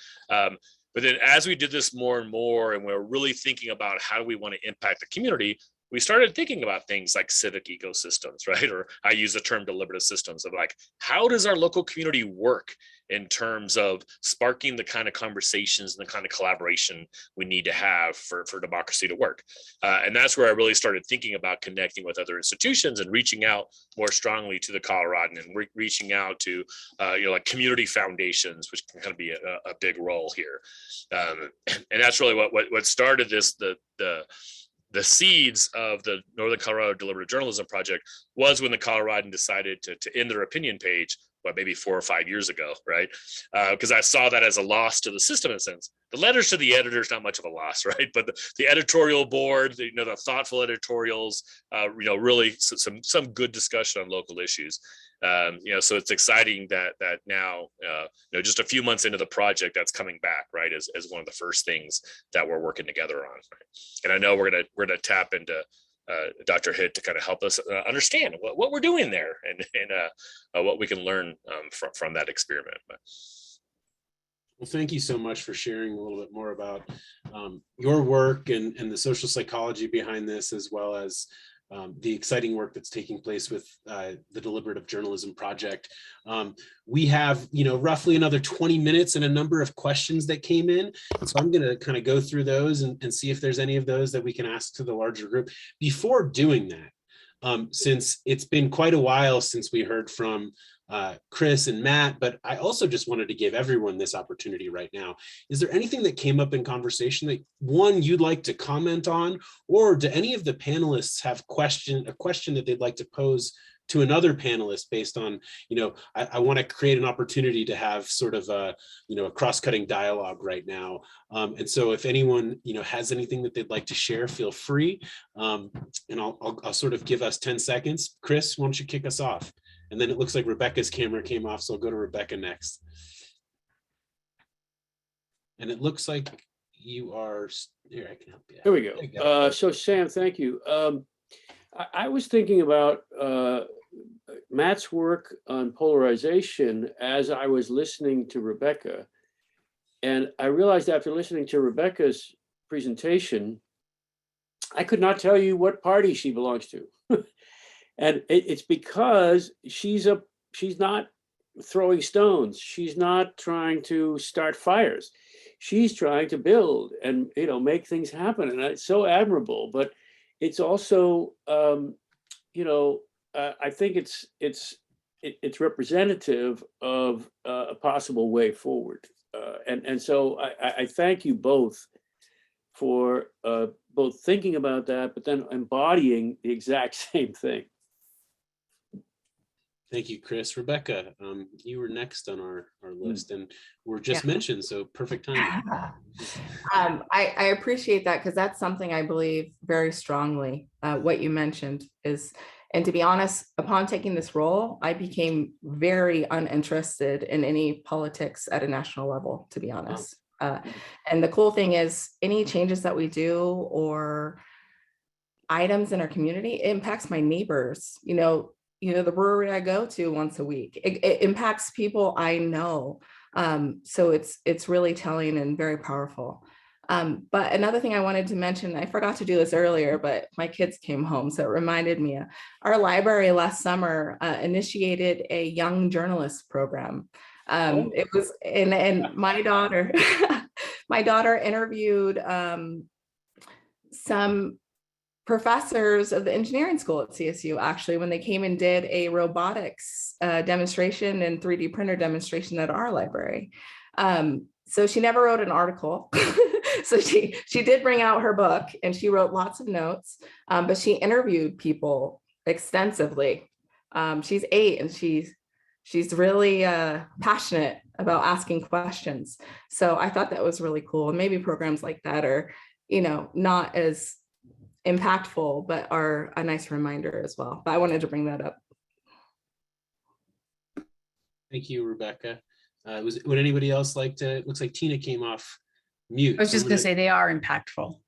but then as we did this more and more, and we were really thinking about how do we want to impact the community, we started thinking about things like civic ecosystems, right? Or I use the term deliberative systems of like, how does our local community work in terms of sparking the kind of conversations and the kind of collaboration we need to have for democracy to work? And that's where I really started thinking about connecting with other institutions and reaching out more strongly to the Coloradoan and reaching out to, like community foundations, which can kind of be a big role here. And that's really what started this, the seeds of the Northern Colorado Deliberative Journalism Project was when the Coloradoan decided to end their opinion page, maybe 4 or 5 years ago, right? Because I saw that as a loss to the system in a sense. The letters to the editors, not much of a loss, right? But the editorial board, the thoughtful editorials, really some good discussion on local issues. So it's exciting that now, just a few months into the project, that's coming back, right, as one of the first things that we're working together on. Right? And I know we're gonna tap into Dr. Hitt to kind of help us understand what we're doing there and what we can learn from that experiment. Well, thank you so much for sharing a little bit more about your work and the social psychology behind this, as well as the exciting work that's taking place with the Deliberative Journalism Project. We have, roughly another 20 minutes and a number of questions that came in. So I'm going to kind of go through those and see if there's any of those that we can ask to the larger group. Before doing that, since it's been quite a while since we heard from Chris and Matt, but I also just wanted to give everyone this opportunity right now. Is there anything that came up in conversation that one you'd like to comment on, or do any of the panelists have a question that they'd like to pose to another panelist based on, I want to create an opportunity to have sort of a cross-cutting dialogue right now. And so if anyone, has anything that they'd like to share, feel free. And I'll sort of give us 10 seconds. Chris, why don't you kick us off? And then it looks like Rebekka's camera came off, so I'll go to Rebekka next. And it looks like you are, here, I can help you out. There we go. So Sam, thank you. I was thinking about Matt's work on polarization as I was listening to Rebekka. And I realized after listening to Rebekka's presentation, I could not tell you what party she belongs to. And it's because she's not throwing stones. She's not trying to start fires. She's trying to build and make things happen. And it's so admirable. But it's also, I think it's representative of a possible way forward. And so I thank you both for both thinking about that, but then embodying the exact same thing. Thank you, Chris. Rebekka, you were next on our list and were just mentioned, so perfect time. I appreciate that because that's something I believe very strongly. What you mentioned is, and to be honest, upon taking this role, I became very uninterested in any politics at a national level, to be honest. And the cool thing is any changes that we do or items in our community, it impacts my neighbors. The brewery I go to once a week, it impacts people I know. So it's really telling and very powerful. But another thing I wanted to mention, I forgot to do this earlier, but my kids came home, so it reminded me. Our library last summer initiated a young journalist program. It was, and my daughter, my daughter interviewed some professors of the engineering school at CSU, actually, when they came and did a robotics demonstration and 3D printer demonstration at our library. So she never wrote an article. So she did bring out her book and she wrote lots of notes, but she interviewed people extensively. She's 8 and she's really passionate about asking questions. So I thought that was really cool. And maybe programs like that are, not as impactful, but are a nice reminder as well. But I wanted to bring that up. Thank you, Rebekka. Would anybody else like to? It looks like Tina came off mute. I was just going to say they are impactful.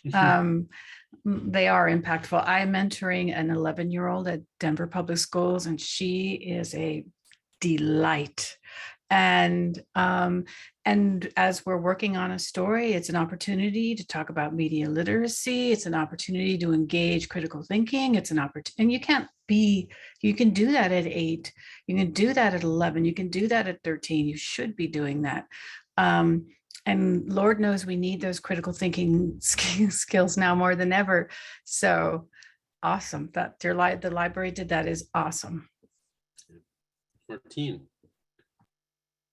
They are impactful. I'm mentoring an 11-year-old at Denver Public Schools, and she is a delight. And as we're working on a story, it's an opportunity to talk about media literacy. It's an opportunity to engage critical thinking. It's an opportunity, and you can do that at 8. You can do that at 11. You can do that at 13. You should be doing that. And Lord knows we need those critical thinking skills now more than ever. So awesome that the library did that is awesome. Martine.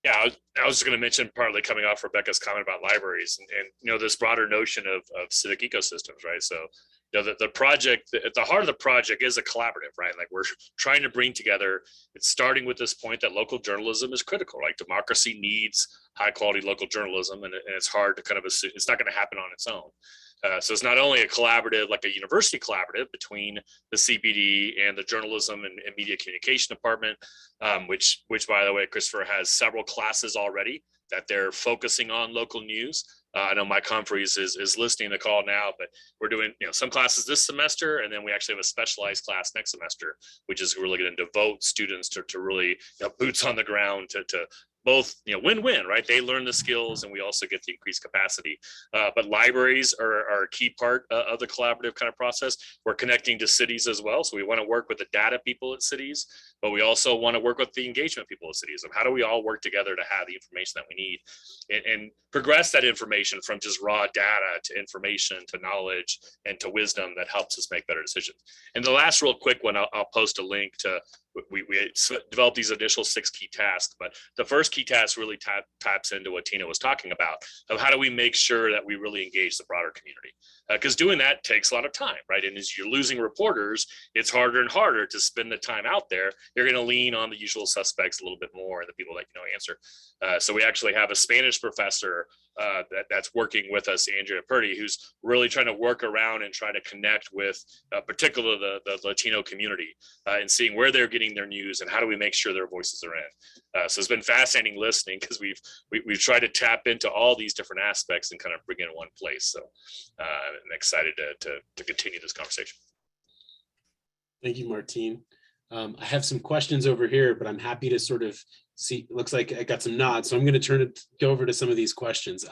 Yeah, I was just going to mention, partly coming off Rebekka's comment about libraries and this broader notion of civic ecosystems, right? So the project, at the heart of the project is a collaborative, right? Like we're trying to bring together, it's starting with this point that local journalism is critical, right? Democracy needs high quality local journalism, and it's hard to kind of assume it's not going to happen on its own. So it's not only a collaborative, like a university collaborative between the CPD and the journalism and media communication department, which by the way, Christopher has several classes already that they're focusing on local news. I know Mike Humphreys is listening to the call now, but we're doing some classes this semester, and then we actually have a specialized class next semester, which is really going to devote students to really boots on the ground to both win-win, right? They learn the skills and we also get the increased capacity. But libraries are a key part of the collaborative kind of process. We're connecting to cities as well. So we want to work with the data people at cities, but we also want to work with the engagement people at cities. Of how do we all work together to have the information that we need and progress that information from just raw data to information, to knowledge, and to wisdom that helps us make better decisions. And the last real quick one, I'll post a link to, we developed these initial 6 key tasks, but the first key task really taps into what Tina was talking about, of how do we make sure that we really engage the broader community? Because doing that takes a lot of time, right? And as you're losing reporters, it's harder and harder to spend the time out there. You're going to lean on the usual suspects a little bit more, the people that answer. So we actually have a Spanish professor that's working with us, Andrea Purdy, who's really trying to work around and try to connect with particularly the Latino community and seeing where they're getting their news and how do we make sure their voices are in. So it's been fascinating listening because we've tried to tap into all these different aspects and kind of bring it in one place. So I'm excited to continue this conversation. Thank you, Martine. I have some questions over here, but I'm happy to sort of see, it looks like I got some nods, so I'm going to go over to some of these questions.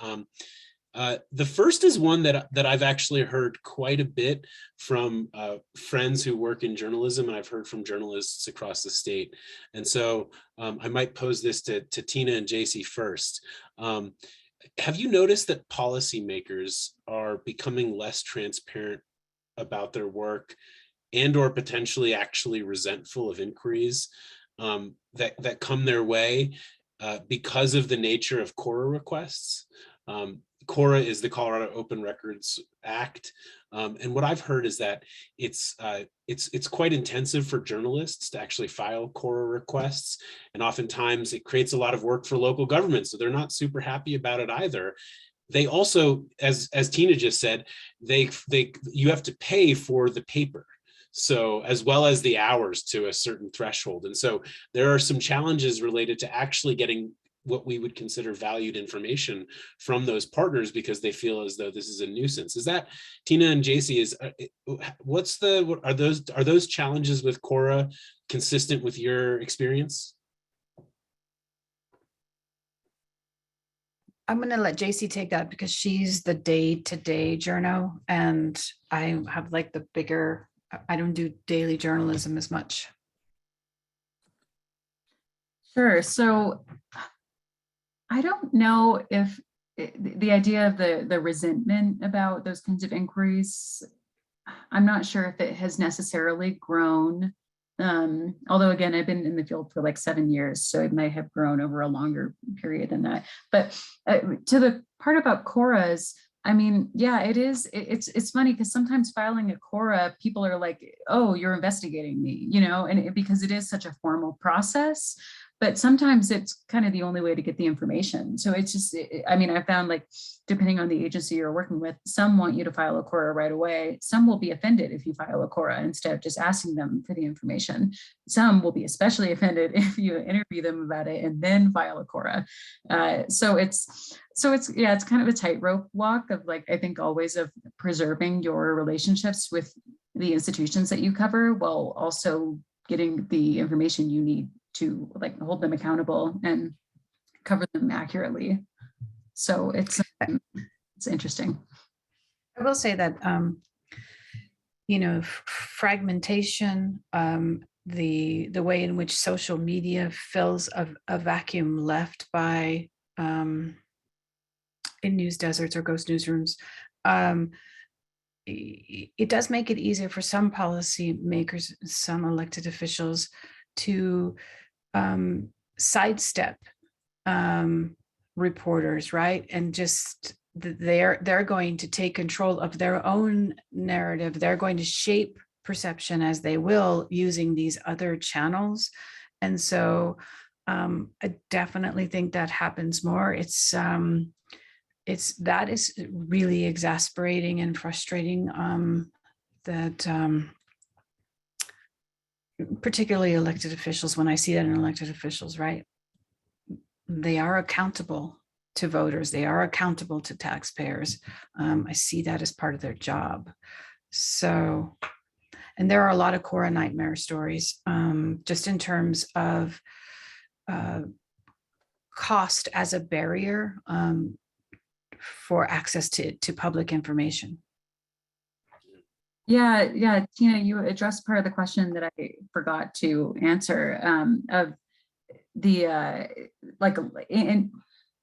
The first is one that I've actually heard quite a bit from friends who work in journalism, and I've heard from journalists across the state. And so I might pose this to Tina and Jacy first. Have you noticed that policymakers are becoming less transparent about their work and or potentially actually resentful of inquiries that come their way because of the nature of CORA requests? CORA is the Colorado Open Records Act. And what I've heard is that it's quite intensive for journalists to actually file CORA requests. And oftentimes it creates a lot of work for local governments. So they're not super happy about it either. They also, as Tina just said, you have to pay for the paper. So as well as the hours to a certain threshold. And so there are some challenges related to actually getting what we would consider valued information from those partners because they feel as though this is a nuisance. Is that, Tina and Jacy, are those challenges with CORA consistent with your experience? I'm going to let Jacy take that because she's the day-to-day journo, and I have like the bigger, I don't do daily journalism as much. Sure. So I don't know if the idea of the resentment about those kinds of inquiries, I'm not sure if it has necessarily grown Although again, I've been in the field for like 7 years, so it might have grown over a longer period than that. But to the part about CORAs, I mean, yeah, it's funny because sometimes filing a CORA, people are like, oh, you're investigating me, you know, and because it is such a formal process. But sometimes it's kind of the only way to get the information. So it's just, I mean, I found like, depending on the agency you're working with, some want you to file a CORA right away. Some will be offended if you file a CORA instead of just asking them for the information. Some will be especially offended if you interview them about it and then file a CORA. So it's kind of a tightrope walk of like, I think always of preserving your relationships with the institutions that you cover while also getting the information you need to like hold them accountable and cover them accurately. So it's interesting. I will say that, you know, fragmentation, the way in which social media fills a vacuum left by in news deserts or ghost newsrooms, it does make it easier for some policy makers, some elected officials to sidestep reporters, right? And just they're going to take control of their own narrative. They're going to shape perception as they will using these other channels. And so I definitely think that happens more. That is really exasperating and frustrating, that particularly elected officials, when I see that in elected officials, right? They are accountable to voters. They are accountable to taxpayers. I see that as part of their job. So, and there are a lot of CORA nightmare stories, just in terms of cost as a barrier for access to public information. Yeah, Tina, you addressed part of the question that I forgot to answer, of the like in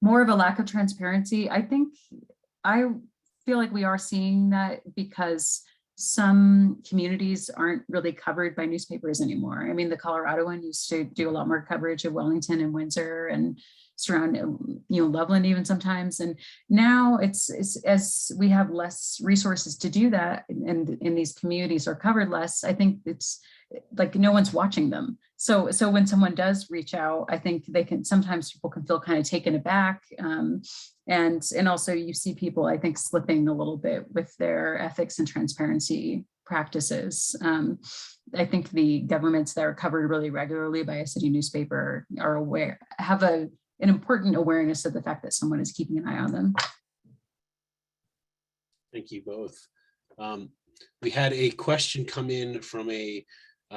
more of a lack of transparency. I feel like we are seeing that because some communities aren't really covered by newspapers anymore. I mean, the Coloradoan used to do a lot more coverage of Wellington and Windsor and surrounding, you know, Loveland even sometimes. And now it's as we have less resources to do that, and these communities are covered less, I think it's like no one's watching them. So when someone does reach out, I think sometimes people can feel kind of taken aback. And also you see people, I think, slipping a little bit with their ethics and transparency practices. I think the governments that are covered really regularly by a city newspaper are aware, have an important awareness of the fact that someone is keeping an eye on them. Thank you both. We had a question come in from a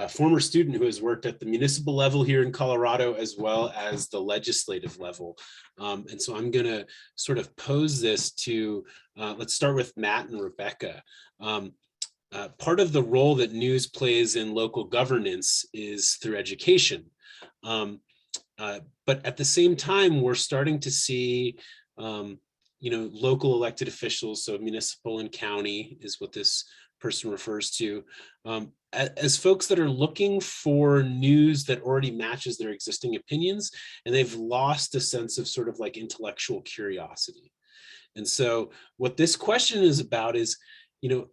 former student who has worked at the municipal level here in Colorado as well as the legislative level. And so I'm going to sort of pose this to, let's start with Matt and Rebekka. Part of the role that news plays in local governance is through education. But at the same time, we're starting to see local elected officials, so municipal and county is what this person refers to, as folks that are looking for news that already matches their existing opinions, and they've lost a sense of sort of like intellectual curiosity. And so what this question is about is,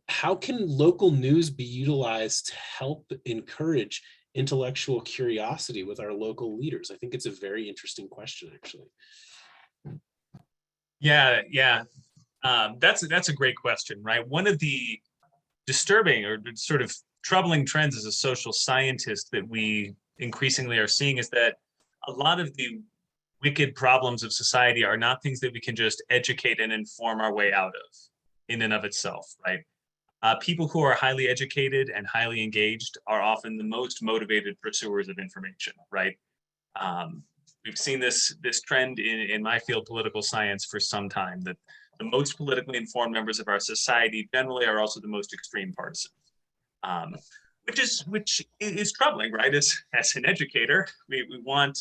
how can local news be utilized to help encourage intellectual curiosity with our local leaders? I think it's a very interesting question, actually. Yeah. That's a great question, right? One of the disturbing or sort of troubling trends as a social scientist that we increasingly are seeing is that a lot of the wicked problems of society are not things that we can just educate and inform our way out of in and of itself, right? People who are highly educated and highly engaged are often the most motivated pursuers of information, right? We've seen this trend in my field, political science, for some time, that the most politically informed members of our society generally are also the most extreme partisans, which is troubling, right? As an educator, we want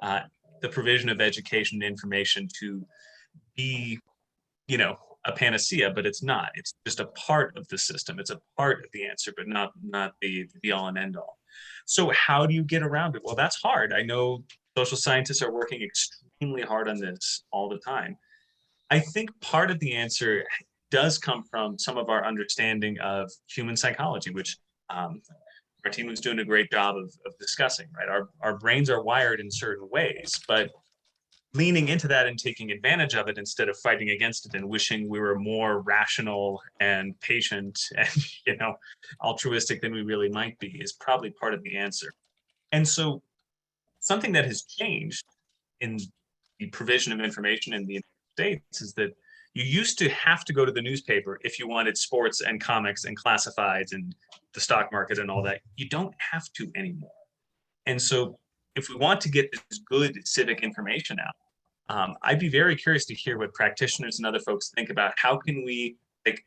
the provision of education and information to be, a panacea, but it's not. It's just a part of the system. It's a part of the answer, but not the be all and end all. So how do you get around it? Well, that's hard. I know social scientists are working extremely hard on this all the time. I think part of the answer does come from some of our understanding of human psychology, which our team was doing a great job of discussing, right? Our brains are wired in certain ways, but leaning into that and taking advantage of it instead of fighting against it and wishing we were more rational and patient and, you know, altruistic than we really might be is probably part of the answer. And so something that has changed in the provision of information in the United States is that you used to have to go to the newspaper if you wanted sports and comics and classifieds and the stock market and all that. You don't have to anymore. And so if we want to get this good civic information out, I'd be very curious to hear what practitioners and other folks think about how can we, like,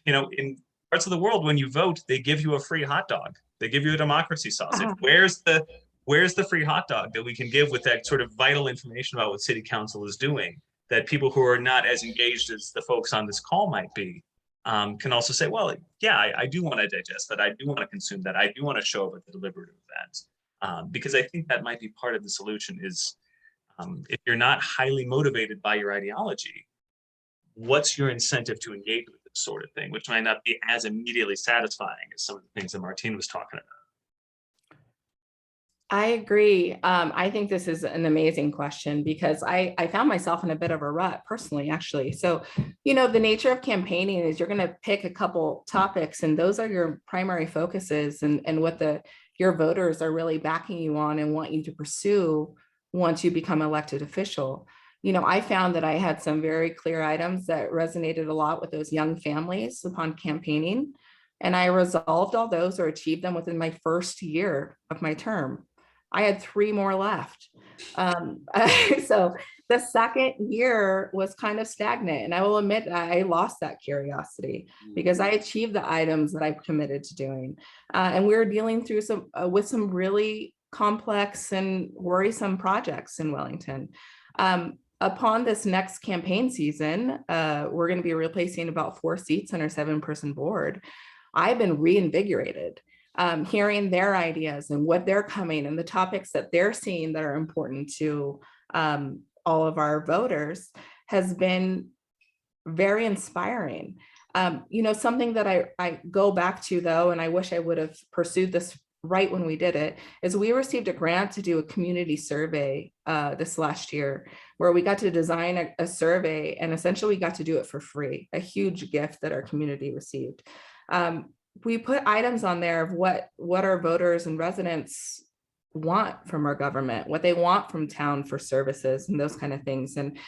you know, in parts of the world, when you vote, they give you a free hot dog. They give you a democracy sausage. Where's the free hot dog that we can give with that sort of vital information about what city council is doing, that people who are not as engaged as the folks on this call might be can also say, well, yeah, I do want to digest that. I do want to consume that. I do want to show up at the deliberative event. Because I think that might be part of the solution is if you're not highly motivated by your ideology, what's your incentive to engage with this sort of thing, which might not be as immediately satisfying as some of the things that Martine was talking about. I agree. I think this is an amazing question because I found myself in a bit of a rut personally, actually. So, you know, the nature of campaigning is you're going to pick a couple topics and those are your primary focuses and what your voters are really backing you on and want you to pursue once you become elected official. You know, I found that I had some very clear items that resonated a lot with those young families upon campaigning. And I resolved all those or achieved them within my first year of my term. I had 3 more left. So the second year was kind of stagnant. And I will admit I lost that curiosity because I achieved the items that I committed to doing. And we were dealing through with some really complex and worrisome projects in Wellington. Upon this next campaign season, we're going to be replacing about 4 seats on our 7-person board. I've been reinvigorated. Hearing their ideas and what they're coming and the topics that they're seeing that are important to all of our voters has been very inspiring. You know, something that I go back to though, and I wish I would have pursued this right when we did it, is we received a grant to do a community survey this last year, where we got to design a survey and essentially we got to do it for free, a huge gift that our community received. We put items on there of what our voters and residents want from our government, what they want from town for services and those kind of things. And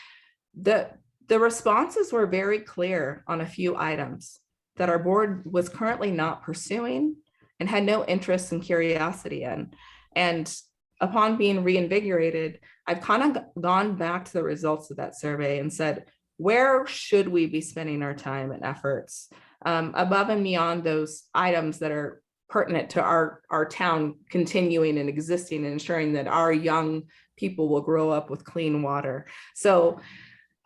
the responses were very clear on a few items that our board was currently not pursuing and had no interest and curiosity in. And upon being reinvigorated, I've kind of gone back to the results of that survey and said, where should we be spending our time and efforts? Above and beyond those items that are pertinent to our town continuing and existing and ensuring that our young people will grow up with clean water. So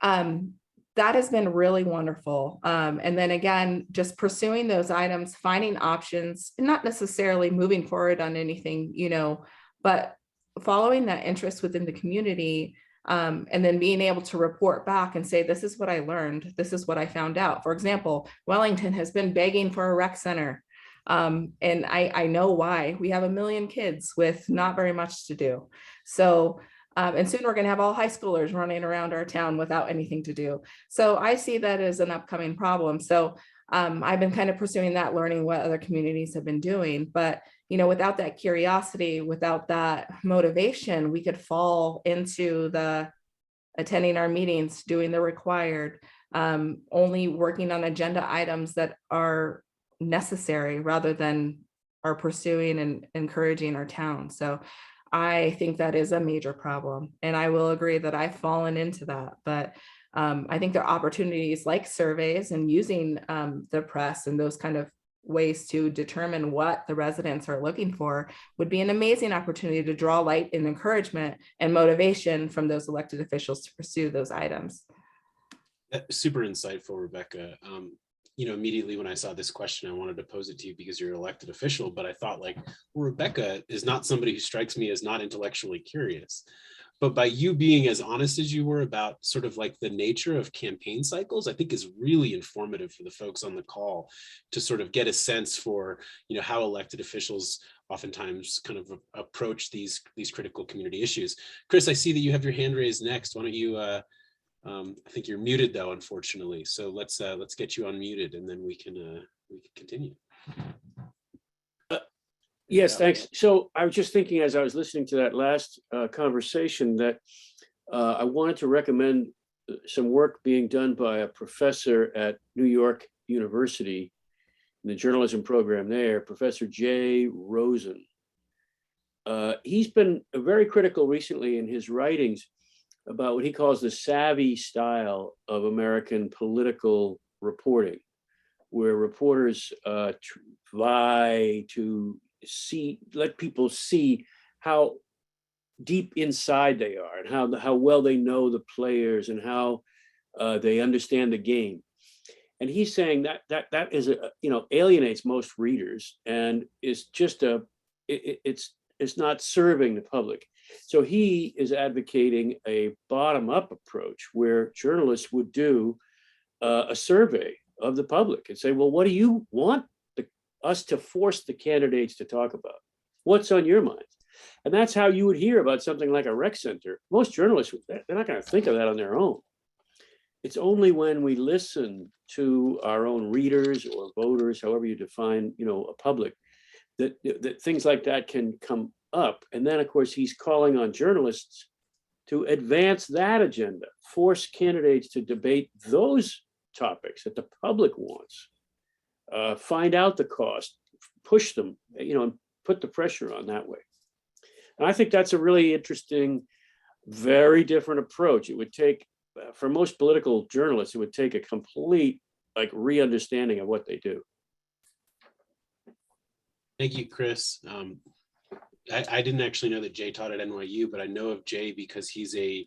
that has been really wonderful. And then again, just pursuing those items, finding options, and not necessarily moving forward on anything, you know, but following that interest within the community. And then being able to report back and say, this is what I learned. This is what I found out. For example, Wellington has been begging for a rec center. And I know why. We have 1 million kids with not very much to do. So, and soon we're going to have all high schoolers running around our town without anything to do. So I see that as an upcoming problem. So I've been kind of pursuing that, learning what other communities have been doing. But you know, without that curiosity, without that motivation, we could fall into the attending our meetings, doing the required, only working on agenda items that are necessary rather than are pursuing and encouraging our town. So I think that is a major problem. And I will agree that I've fallen into that. But I think there are opportunities like surveys and using the press and those kind of ways to determine what the residents are looking for would be an amazing opportunity to draw light and encouragement and motivation from those elected officials to pursue those items. Super insightful, Rebekka. immediately when I saw this question, I wanted to pose it to you because you're an elected official, but I thought like, well, Rebekka is not somebody who strikes me as not intellectually curious. But by you being as honest as you were about sort of like the nature of campaign cycles, I think is really informative for the folks on the call to sort of get a sense for, how elected officials oftentimes kind of approach these critical community issues. Chris, I see that you have your hand raised next. Why don't you, I think you're muted though, unfortunately. So let's get you unmuted and then we can continue. Yes, thanks. So I was just thinking as I was listening to that last conversation that I wanted to recommend some work being done by a professor at New York University in the journalism program there, Professor Jay Rosen. He's been very critical recently in his writings about what he calls the savvy style of American political reporting, where reporters try to let people see how deep inside they are and how well they know the players and how they understand the game. And he's saying that is alienates most readers and is just it's not serving the public. So he is advocating a bottom-up approach where journalists would do a survey of the public and say, well, what do you want us to force the candidates to talk about? What's on your mind? And that's how you would hear about something like a rec center. Most journalists, they're not going to think of that on their own. It's only when we listen to our own readers or voters, however you define, a public, that things like that can come up. And then, of course, he's calling on journalists to advance that agenda, force candidates to debate those topics that the public wants. Find out the cost, push them, and put the pressure on that way. And I think that's a really interesting, very different approach. It would take, for most political journalists, it would take a complete re-understanding of what they do. Thank you, Chris. I didn't actually know that Jay taught at NYU, but I know of Jay because he's a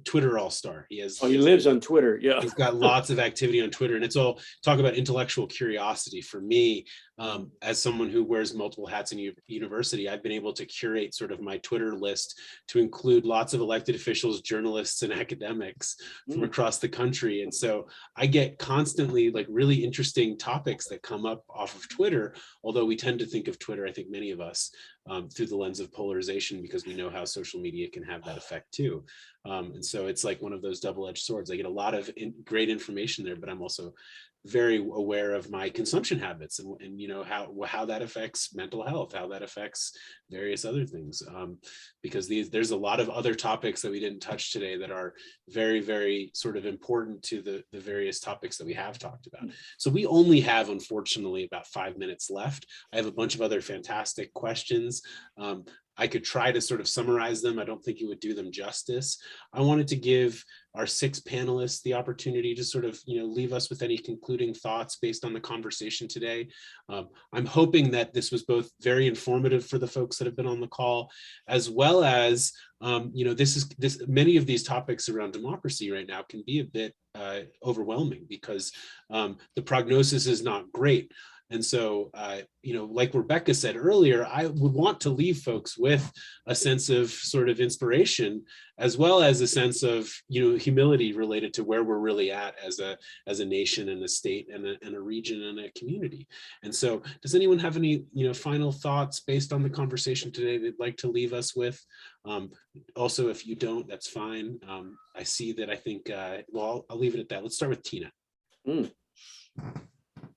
Twitter all-star. He lives on Twitter. Yeah, he's got lots of activity on Twitter, and it's all talk about intellectual curiosity. For me, as someone who wears multiple hats in university, I've been able to curate sort of my Twitter list to include lots of elected officials, journalists, and academics from across the country. And so I get constantly really interesting topics that come up off of Twitter, although we tend to think of Twitter, I think many of us, through the lens of polarization, because we know how social media can have that effect too. And so it's like one of those double-edged swords. I get a lot of great information there, but I'm also very aware of my consumption habits and how that affects mental health, how that affects various other things. Because there's a lot of other topics that we didn't touch today that are very, very sort of important to the various topics that we have talked about. So we only have, unfortunately, about 5 minutes left. I have a bunch of other fantastic questions. I could try to sort of summarize them. I don't think it would do them justice. I wanted to give our 6 panelists the opportunity to sort of, leave us with any concluding thoughts based on the conversation today. I'm hoping that this was both very informative for the folks that have been on the call, as well as, many of these topics around democracy right now can be a bit overwhelming because the prognosis is not great. And so, like Rebekka said earlier, I would want to leave folks with a sense of sort of inspiration, as well as a sense of, humility related to where we're really at as a nation and a state and a region and a community. And so, does anyone have any, final thoughts based on the conversation today they'd like to leave us with? Also, if you don't, that's fine. I see that I think, I'll leave it at that. Let's start with Tina.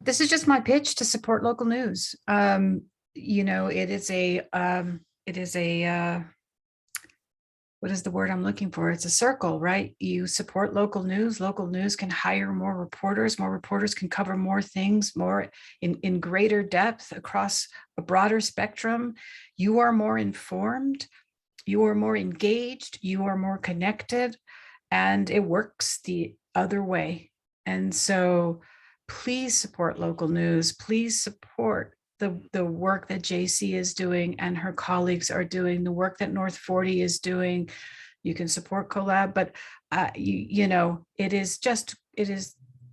This is just my pitch to support local news. It is a what is the word I'm looking for? It's a circle, right? You support local news can hire more reporters can cover more things, more in greater depth across a broader spectrum. You are more informed, you are more engaged, you are more connected, and it works the other way. And so please support local news. Please support the work that Jacy is doing and her colleagues are doing, the work that North 40 is doing. You can support COLab, but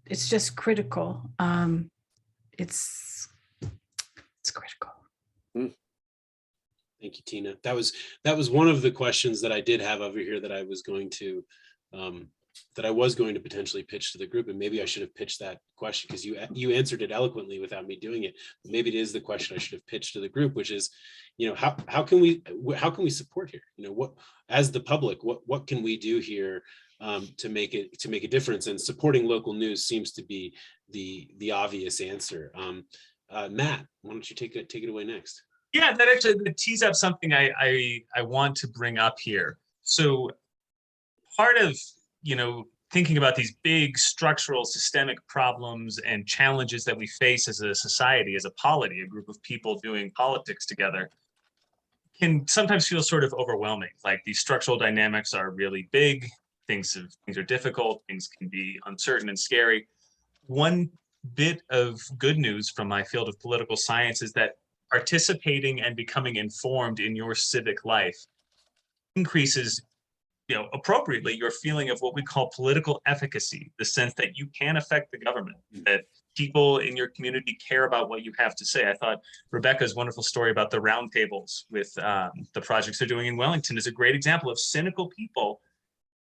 it's just critical. It's critical. Thank you, Tina. That was one of the questions that I did have over here that I was going to potentially pitch to the group, and maybe I should have pitched that question because you answered it eloquently without me doing it. But maybe it is the question I should have pitched to the group, which is, how can we support here? What, as the public, what can we do here to make a difference? And supporting local news seems to be the obvious answer. Matt, why don't you take it away next? Yeah, that tees up something I want to bring up here. So part of, thinking about these big structural systemic problems and challenges that we face as a society, as a polity, a group of people doing politics together, can sometimes feel sort of overwhelming. Like these structural dynamics are really big, things are difficult, things can be uncertain and scary. One bit of good news from my field of political science is that participating and becoming informed in your civic life increases, appropriately, your feeling of what we call political efficacy, the sense that you can affect the government, that people in your community care about what you have to say. I thought Rebekka's wonderful story about the roundtables with the projects they're doing in Wellington is a great example of cynical people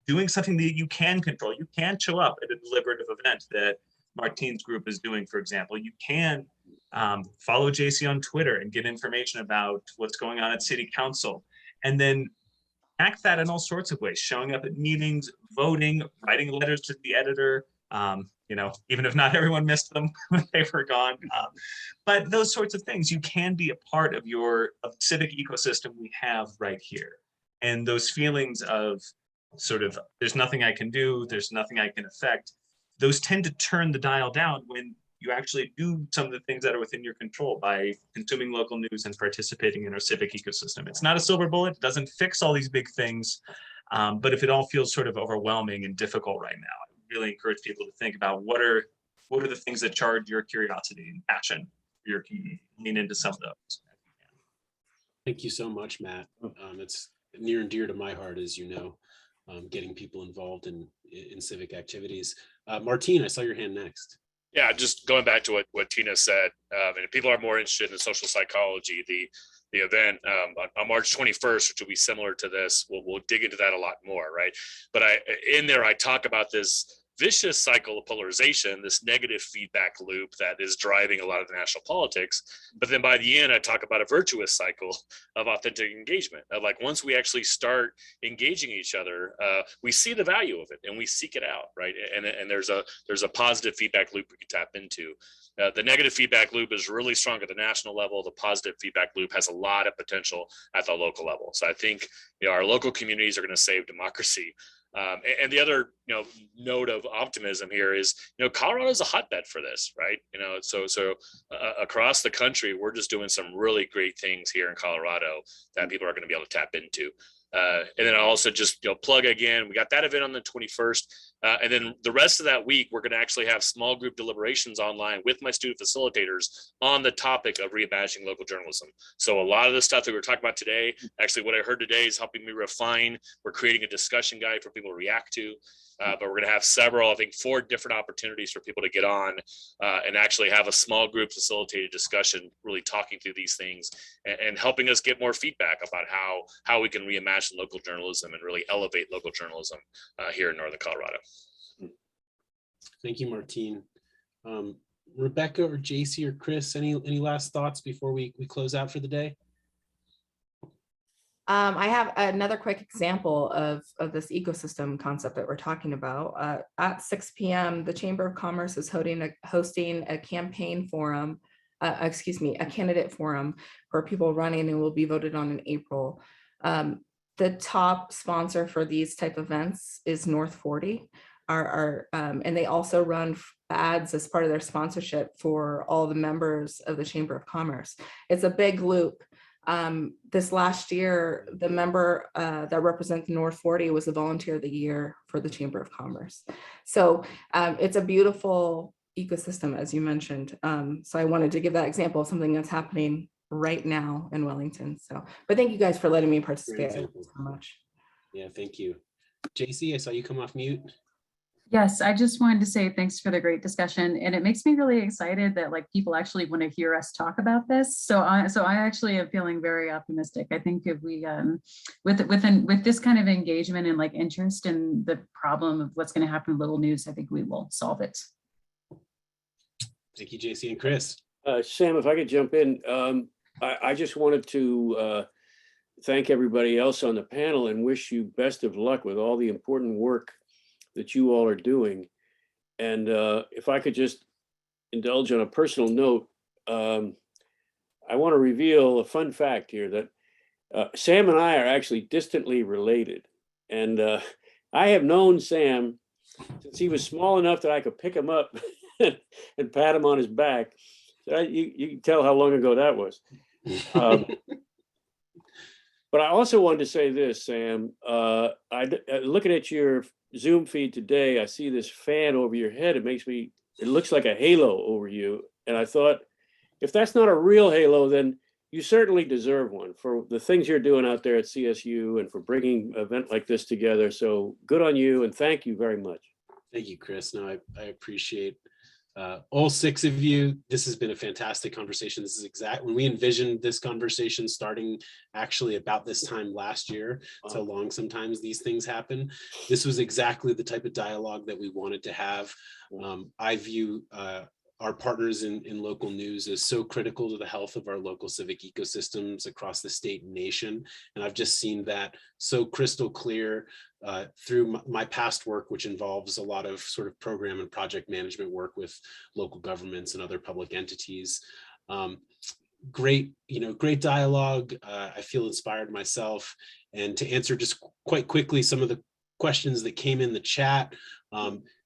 doing something that you can control. You can show up at a deliberative event that Martine's group is doing, for example. You can follow Jacy on Twitter and get information about what's going on at city council, and then act that in all sorts of ways, showing up at meetings, voting, writing letters to the editor, even if not everyone missed them when they were gone. But those sorts of things, you can be a part of the civic ecosystem we have right here. And those feelings of sort of, there's nothing I can do, there's nothing I can affect, those tend to turn the dial down when you actually do some of the things that are within your control by consuming local news and participating in our civic ecosystem. It's not a silver bullet, it doesn't fix all these big things, but if it all feels sort of overwhelming and difficult right now, I really encourage people to think about what are the things that charge your curiosity and passion for your community. Lean into some of those. Thank you so much, Matt. It's near and dear to my heart, as you know, getting people involved in civic activities. Martine, I saw your hand next. Yeah, just going back to what Tina said, and if people are more interested in social psychology, the event on March 21st, which will be similar to this, we'll dig into that a lot more, right? But I talk about this vicious cycle of polarization, this negative feedback loop that is driving a lot of the national politics. But then by the end, I talk about a virtuous cycle of authentic engagement. Like once we actually start engaging each other, we see the value of it and we seek it out, right? And there's a positive feedback loop we can tap into. The negative feedback loop is really strong at the national level. The positive feedback loop has a lot of potential at the local level. So I think our local communities are going to save democracy. And the other, note of optimism here is, Colorado is a hotbed for this, right? So across the country, we're just doing some really great things here in Colorado that people are going to be able to tap into. And then I'll also just plug again, we got that event on the 21st. And then the rest of that week, we're going to actually have small group deliberations online with my student facilitators on the topic of reimagining local journalism. So a lot of the stuff that we're talking about today, actually what I heard today is helping me refine. We're creating a discussion guide for people to react to. But we're going to have several, I think 4 different opportunities for people to get on and actually have a small group facilitated discussion, really talking through these things and helping us get more feedback about how we can reimagine local journalism and really elevate local journalism here in Northern Colorado. Thank you, Martine. Rebekka or Jacy or Chris, any last thoughts before we close out for the day? I have another quick example of this ecosystem concept that we're talking about. At 6 p.m., the Chamber of Commerce is hosting a campaign forum, a candidate forum for people running and will be voted on in April. The top sponsor for these type of events is North 40. And they also run ads as part of their sponsorship for all the members of the Chamber of Commerce. It's a big loop. This last year, the member that represents North 40 was the Volunteer of the Year for the Chamber of Commerce. So it's a beautiful ecosystem, as you mentioned. So I wanted to give that example of something that's happening right now in Wellington. So, but thank you guys for letting me participate so much. Yeah, thank you. Jacy, I saw you come off mute. Yes, I just wanted to say thanks for the great discussion, and it makes me really excited that like people actually want to hear us talk about this. So I actually am feeling very optimistic. I think if we with this kind of engagement and like interest in the problem of what's going to happen in Little News, I think we will solve it. Thank you, Jacy and Chris. Sam, if I could jump in, I just wanted to thank everybody else on the panel and wish you best of luck with all the important work that you all are doing. And if I could just indulge on a personal note, I want to reveal a fun fact here that Sam and I are actually distantly related. And I have known Sam since he was small enough that I could pick him up and pat him on his back. So you can tell how long ago that was. But I also wanted to say this, Sam. Looking at your Zoom feed today, I see this fan over your head. It looks like a halo over you. And I thought, if that's not a real halo, then you certainly deserve one for the things you're doing out there at CSU and for bringing an event like this together. So good on you, and thank you very much. Thank you, Chris. No, I appreciate all six of you. This has been a fantastic conversation. This is when we envisioned this conversation starting actually about this time last year. That's how long sometimes these things happen. This was exactly the type of dialogue that we wanted to have. I view our partners in local news as so critical to the health of our local civic ecosystems across the state and nation. And I've just seen that so crystal clear through my past work, which involves a lot of sort of program and project management work with local governments and other public entities. Great dialogue. I feel inspired myself. And to answer just quite quickly some of the questions that came in the chat,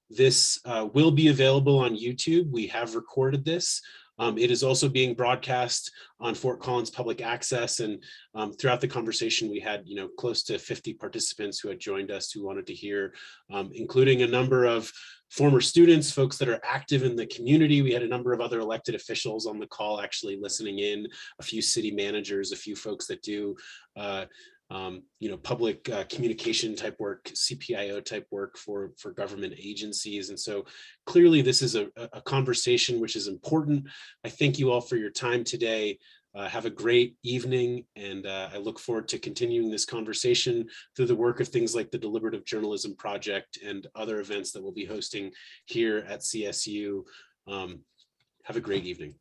this will be available on YouTube. We have recorded this. It is also being broadcast on Fort Collins Public Access, and throughout the conversation we had close to 50 participants who had joined us who wanted to hear, including a number of former students, folks that are active in the community. We had a number of other elected officials on the call actually listening in, a few city managers, a few folks that do public communication type work, CPIO type work for government agencies. And so clearly this is a conversation which is important. I thank you all for your time today. Have a great evening, and I look forward to continuing this conversation through the work of things like the Deliberative Journalism Project and other events that we'll be hosting here at CSU. Have a great evening.